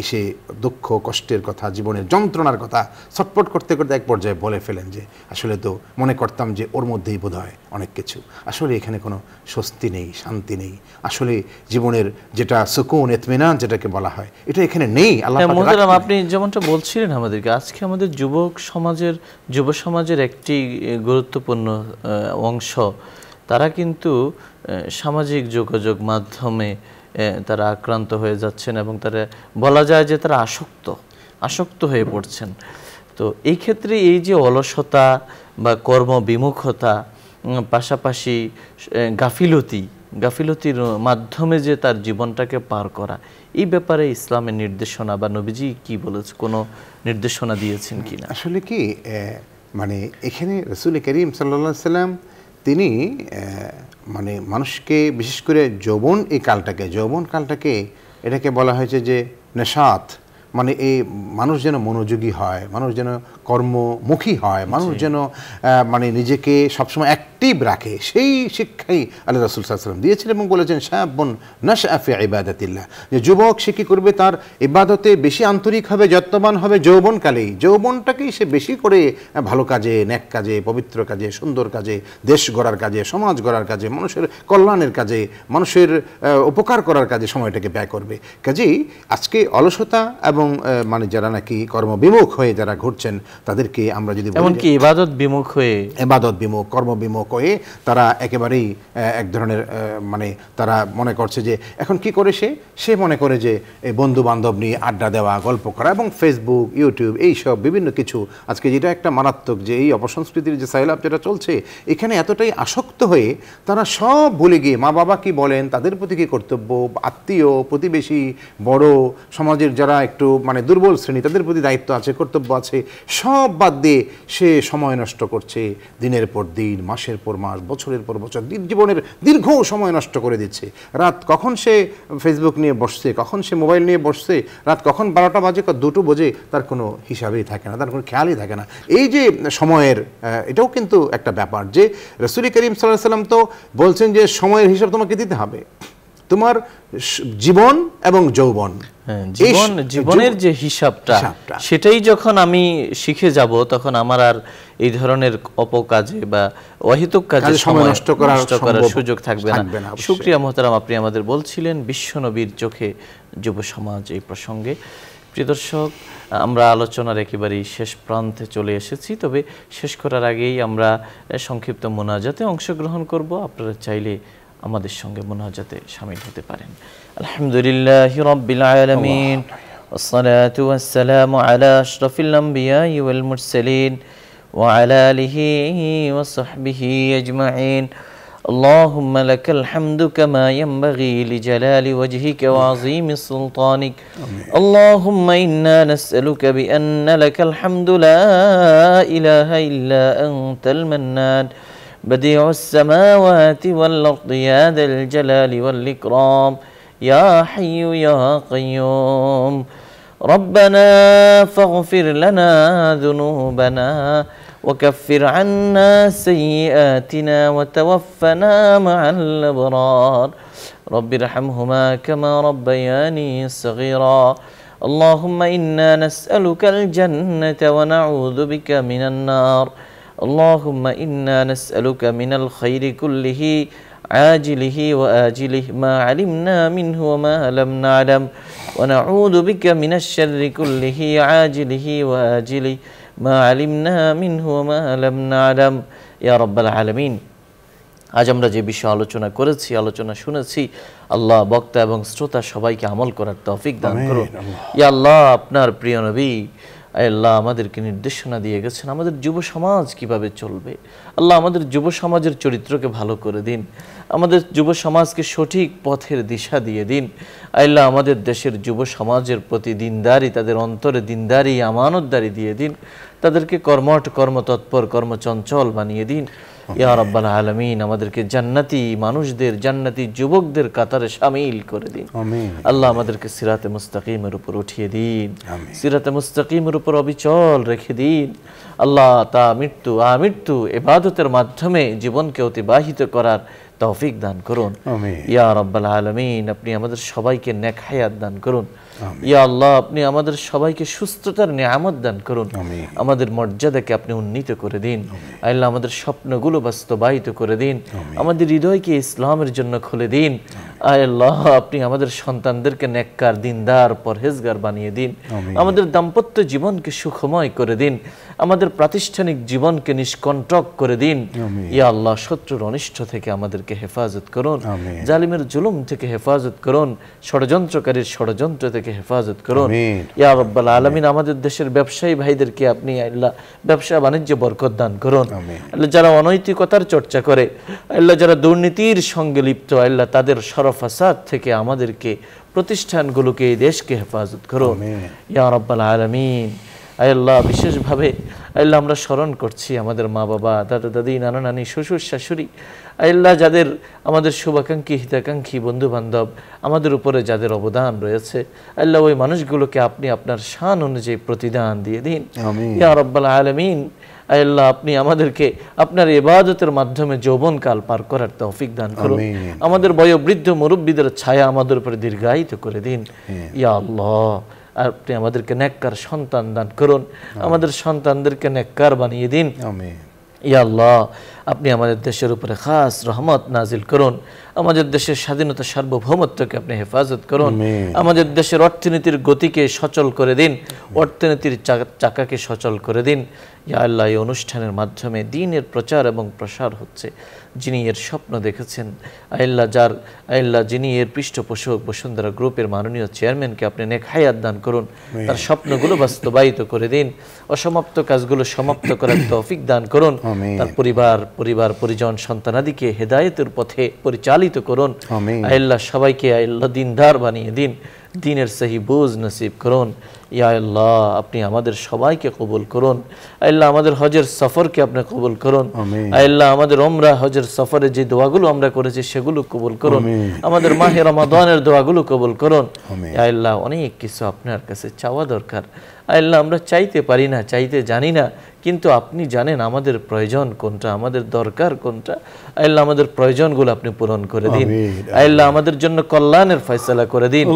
এসে দুঃখ কষ্টের কথা, জীবনের যন্ত্রণার কথা ছটফট করতে করতে এক পর্যায়ে বলে ফেলেন যে আসলে তো মনে করতাম যে ওর মধ্যেই বোধ হয় অনেক কিছু, আসলে এখানে কোনো স্বস্তি নেই, শান্তি নেই, আসলে জীবনের যেটা সুকুন ইতমিনান যেটাকে বলা হয় এটা এখানে নেই। আল্লাহ মুহতারাম, আপনি যেমনটা বলছিলেন আমাদেরকে, আজকে আমাদের যুব সমাজের একটি গুরুত্বপূর্ণ অংশ, তারা কিন্তু সামাজিক যোগাযোগ মাধ্যমে তারা আক্রান্ত হয়ে যাচ্ছেন এবং তারা বলা যায় যে তারা আসক্ত হয়ে পড়ছেন। তো এই ক্ষেত্রে এই যে অলসতা বা কর্মবিমুখতা, পাশাপাশি গাফিলতির মাধ্যমে যে তার জীবনটাকে পার করা, এই ব্যাপারে ইসলামের নির্দেশনা বা নবীজি কি বলেছে, কোনো নির্দেশনা দিয়েছেন কিনা? আসলে কি মানে এখানে রাসূল করিম সাল্লাল্লাহু আলাইহি ওয়াসাল্লাম তিনি মানে মানুষকে বিশেষ করে যৌবন কালটাকে এটাকে বলা হয়েছে যে নেশাত, মানে এই মানুষ যেন মনোযোগী হয়, মানুষ যেন কর্মমুখী হয়, মানুষ যেন মানে নিজেকে সবসময় অ্যাক্টিভ রাখে, সেই শিক্ষাই আল্লাহ রাসূল সাল্লাল্লাহু আলাইহি ওয়াসাল্লাম দিয়েছেন এবং বলেছেন শাবুন নাশআ ফি ইবাদাতিল্লাহ, যে যুবক সে কী করবে, তার ইবাদতে বেশি আন্তরিক হবে, যত্নবান হবে যৌবনকালেই, যৌবনটাকেই সে বেশি করে ভালো কাজে, নেক কাজে, পবিত্র কাজে, সুন্দর কাজে, দেশ গড়ার কাজে, সমাজ গড়ার কাজে, মানুষের কল্যাণের কাজে, মানুষের উপকার করার কাজে সময়টাকে ব্যয় করবে। কাজেই আজকে অলসতা এবং মানে যারা নাকি কর্মবিমুখ হয়ে যারা ঘুরছেন তাদেরকে আমরা যদি এমনকি ইবাদত বিমুখ, কর্মবিমুখ, অভিভাবক হয়ে তারা একেবারেই এক ধরনের মানে তারা মনে করছে যে এখন কি করে সে মনে করে যে এই বন্ধু বান্ধব নিয়ে আড্ডা দেওয়া, গল্প করা এবং ফেসবুক, ইউটিউব এইসব বিভিন্ন কিছু, আজকে যেটা একটা মারাত্মক যে এই অপসংস্কৃতির যে সাইলাপ যেটা চলছে, এখানে এতটাই আসক্ত হয়ে তারা সব ভুলে গিয়ে মা বাবা কি বলেন, তাদের প্রতি কী কর্তব্য, আত্মীয় প্রতিবেশী, বড় সমাজের যারা একটু মানে দুর্বল শ্রেণী, তাদের প্রতি দায়িত্ব আছে, কর্তব্য আছে, সব বাদ দিয়ে সে সময় নষ্ট করছে দিনের পর দিন, মাসের পর মাস, বছরের পর বছর, জীবনের দীর্ঘ সময় নষ্ট করে দিচ্ছে। রাত কখন সে ফেসবুক নিয়ে বসছে, কখন সে মোবাইল নিয়ে বসছে, রাত কখন 12টা বাজে, 2টো বাজে, তার কোনো হিসাবেই থাকে না, তার কোনো খেয়ালই থাকে না। এই যে সময়ের এটাও কিন্তু একটা ব্যাপার যে রাসূল করিম সাল্লাল্লাহু আলাইহি ওয়াসাল্লাম তো বলছেন যে সময়ের হিসাব তোমাকে দিতে হবে, তোমার জীবন এবং যৌবন, জীবনের যে হিসাবটা সেটাই যখন আমি শিখে যাব, তখন আমার আর এই ধরনের অপকাজে বা অহেতুক কাজে সময় নষ্ট করার সুযোগ থাকবে না। শুকরিয়া মোহতারাম, আপনি আমাদের বলছিলেন বিশ্বনবীর চোখে যুব সমাজ এই প্রসঙ্গে। প্রিয় দর্শক, আমরা আলোচনার একেবারেই শেষ প্রান্তে চলে এসেছি, তবে শেষ করার আগেই আমরা সংক্ষিপ্ত মোনাজাতে অংশগ্রহণ করব। আপনারা চাইলে আমাদের সঙ্গে মোনাজাতে শামিল হতে পারেন। আলহামদুলিল্লাহি রাব্বিল আলামিন, ওয়াসসালাতু ওয়াসসালামু আলা আশরাফিল আমবিয়াই ওয়াল মুরসালিন ওয়া আলা আলিহি ওয়া সাহবিহি আজমাইন। اللهم لك الحمد كما ينبغي لجلال وجهك وعظيم سلطانك. اللهم إنا نسألك بأن لك الحمد لا إله إلا أنت المنان بديع السماوات والأرض يا ذا الجلال والإكرام يا حي يا قيوم. ربنا فاغفر لنا ذنوبنا وكفر عنا سيئاتنا وتوفنا مع الأبرار. رب ارحمهما كما ربياني صغيرا. اللهم إنا نسألك الجنة ونعوذ بك من النار. اللهم إنا نسألك من الخير كله عاجله وآجله ما علمنا منه وما لم نعلم ونعوذ بك من الشر كله عاجله وآجله ما علمنا منه وما لم نعلم يا رب العالمين. আজ আমরা যে বিষয়ে আলোচনা করেছি, আলোচনা শুনেছি, আল্লাহ বক্তা এবং শ্রোতা সবাইকে আমল করার তৌফিক দান করুন। ইয়া আল্লাহ, আপনার প্রিয় নবী আল্লাহ আমাদেরকে নির্দেশনা দিয়ে গেছেন আমাদের যুব সমাজ কিভাবে চলবে। আল্লাহ আমাদের যুব সমাজের চরিত্রকে ভালো করে দিন, আমাদের যুব সমাজকে সঠিক পথের দিশা দিয়ে দিন। আল্লাহ আমাদের দেশের যুব সমাজের প্রতি দিনদারি, তাদের অন্তরে দিনদারি, আমানতদারি দিয়ে দিন, তাদেরকে কর্মঠ, কর্মতৎপর, কর্মচঞ্চল বানিয়ে দিন। ইয়া রাব্বাল আলামিন, আমাদেরকে জান্নাতি মানুষদের, জান্নাতি যুবকদের কাতারে শামিল করে দিন। আল্লাহ আমাদেরকে সিরাতে মুস্তাকিমের উপর উঠিয়ে দিন, সিরাতে মুস্তাকিমের উপর অবিচল রেখে দিন। আল্লাহ তা আমৃত্যু ইবাদতের মাধ্যমে জীবনকে অতিবাহিত করার তৌফিক দান করুন। ইয়া রাব্বাল আলামিন, আপনি আমাদের সবাইকে নেক হায়াত দান করুন। ইয়া আল্লাহ, আপনি আমাদের সবাইকে সুস্থতার নিয়ামত দান করুন। আমাদের মর্যাদাকে আপনি উন্নীত করে দিন। আল্লাহ আমাদের স্বপ্নগুলো বাস্তবায়িত করে দিন, আমাদের হৃদয়কে ইসলামের জন্য খুলে দিন। আল্লাহ আপনি আমাদের সন্তানদেরকে নেককার, দিনদার, পরহেজগার বানিয়ে দিন। আমাদের দাম্পত্য জীবনকে সুখময় করে দিন, আমাদের প্রাতিষ্ঠানিক জীবনকে নিষ্কণ্টক করে দিন। ইয়া আল্লাহ, শত্রুর অনিষ্ট থেকে আমাদেরকে হেফাজত করুন, জালিমের জুলুম থেকে হেফাজত করুন, ষড়যন্ত্রকারীর ষড়যন্ত্র থেকে হেফাজত করুন। ইয়া রাব্বাল আলামিন, আমাদের দেশের ব্যবসায়ী ভাইদেরকে আপনি আল্লাহ ব্যবসা বাণিজ্যে বরকত দান করুন। আল্লাহ যারা অনৈতিকতার চর্চা করে, আল্লাহ যারা দুর্নীতির সঙ্গে লিপ্ত, আল্লাহ তাদের ফাসাদ থেকে আমাদেরকে, প্রতিষ্ঠানগুলোকে, এই দেশকে হেফাজত করুন। ইয়া রাব্বাল আলামিন, আল্লাহ বিশেষভাবে আল্লাহ আমরা স্মরণ করছি আমাদের মা বাবা, দাদা দাদি, নানা নানি, শ্বশুর শাশুড়ি, আল্লাহ যাদের, আমাদের শুভাকাঙ্ক্ষী, হিতাকাঙ্ক্ষী, বন্ধু বান্ধব, আমাদের উপরে যাদের অবদান রয়েছে, আল্লাহ ওই মানুষগুলোকে আপনি আপনার শান অনুযায়ী প্রতিদান দিয়ে দিন। ইয়া রাব্বাল আলামিন, আল্লাহ আপনি আমাদেরকে আপনার ইবাদতের মাধ্যমে যৌবনকাল পার করার তৌফিক দান করুন। আমাদের বয়োবৃদ্ধ মুরব্বীদের ছায়া আমাদের উপরে দীর্ঘায়িত করে দিন। ইয়া আল্লাহ, আপনি আমাদেরকে নেককার সন্তান দান করুন, আমাদের সন্তানদেরকে নেককার বানিয়ে দিন। ইয়া আল্লাহ, আপনি আমাদের দেশের উপরে খাস রহমত নাজিল করুন। আমাদের দেশের স্বাধীনতা সার্বভৌমত্বকে আপনি হেফাজত করুন। আমাদের দেশের অর্থনীতির গতিকে সচল করে দিন, অর্থনীতির চাকাকে সচল করে দিন। ইয়া আল্লাহ, এই অনুষ্ঠানের মাধ্যমে দ্বীনের প্রচার এবং প্রসার হচ্ছে। যিনি এর স্বপ্ন দেখেছেন আল্লাহ, যিনি এর পৃষ্ঠপোষক বসুন্ধরা গ্রুপের মাননীয় চেয়ারম্যানকে আপনি নেক হায়াত দান করুন, তার স্বপ্নগুলো বাস্তবায়িত করে দিন, অসমাপ্ত কাজগুলো সমাপ্ত করার তৌফিক দান করুন। তার পরিবার পরিজন সন্তানাদিকে হেদায়েতের পথে পরিচালিত করুন। আল্লাহ, সবাইকে আল্লাহ দিনদার বানিয়ে দিন, দ্বীনের সহি বুঝ নসিব করুন। ইয়া আল্লাহ, আপনি আমাদের সবাইকে কবুল করুন। আল্লাহ, আমাদের হজের সফরকে আপনি কবুল করুন। আল্লাহ, আমাদের ওমরা হজের সফরে যে দোয়াগুলো আমরা করেছি সেগুলো কবুল করুন। আমাদের মাহে রমাদানের দোয়াগুলো কবুল করুন। ইয়া আল্লাহ, অনেক কিছু আপনার কাছে চাওয়া দরকার। আল্লাহ, আমরা চাইতে পারি না, চাইতে জানি না, কিন্তু আপনি জানেন আমাদের প্রয়োজন কোনটা, আমাদের দরকার কোনটা। আল্লাহ, আমাদের প্রয়োজনগুলো আপনি পূরণ করে দিন। আল্লাহ, আমাদের জন্য কল্যাণের ফয়সালা করে দিন।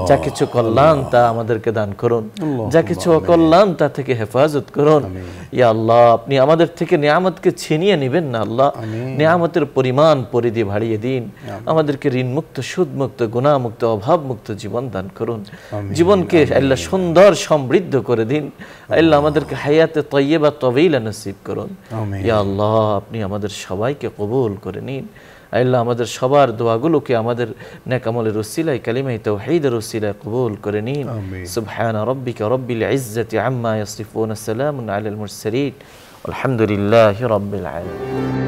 যা কিছু কল্যাণ তা আমাদেরকে দান করুন, যা কিছু অকল্যাণ তা থেকে হেফাজত করুন। ইয়া আল্লাহ, আপনি আমাদের থেকে নিয়ামতকে ছিনিয়ে নেবেন না। আল্লাহ, নিয়ামতের পরিমাণ পরিধি বাড়িয়ে দিন। আমাদেরকে ঋণমুক্ত, সুদমুক্ত, গুনাহমুক্ত, অভাবমুক্ত জীবন দান করুন। জীবনকে আল্লাহ সুন্দর সমৃদ্ধ করে দিন। আল্লাহ, আমাদেরকে হায়াতে তয়্যিবা তওয়িলা নসিব করুন। ইয়া আল্লাহ, আপনি আমাদের সবাইকে কবুল করে নিন। আল্লাহ, আমাদের সবার দোয়াগুলোকে আমাদের নেক আমলের উসিলায় কালিমায়ে তাওহীদের উসিলায় কবুল করে নিন। সুবহান রাব্বিকা রাব্বিল ইজ্জাতি আম্মা ইয়াসিফুন, সালামুন আলাল মুরসালিন, আলহামদুলিল্লাহি রাব্বিল আলামিন।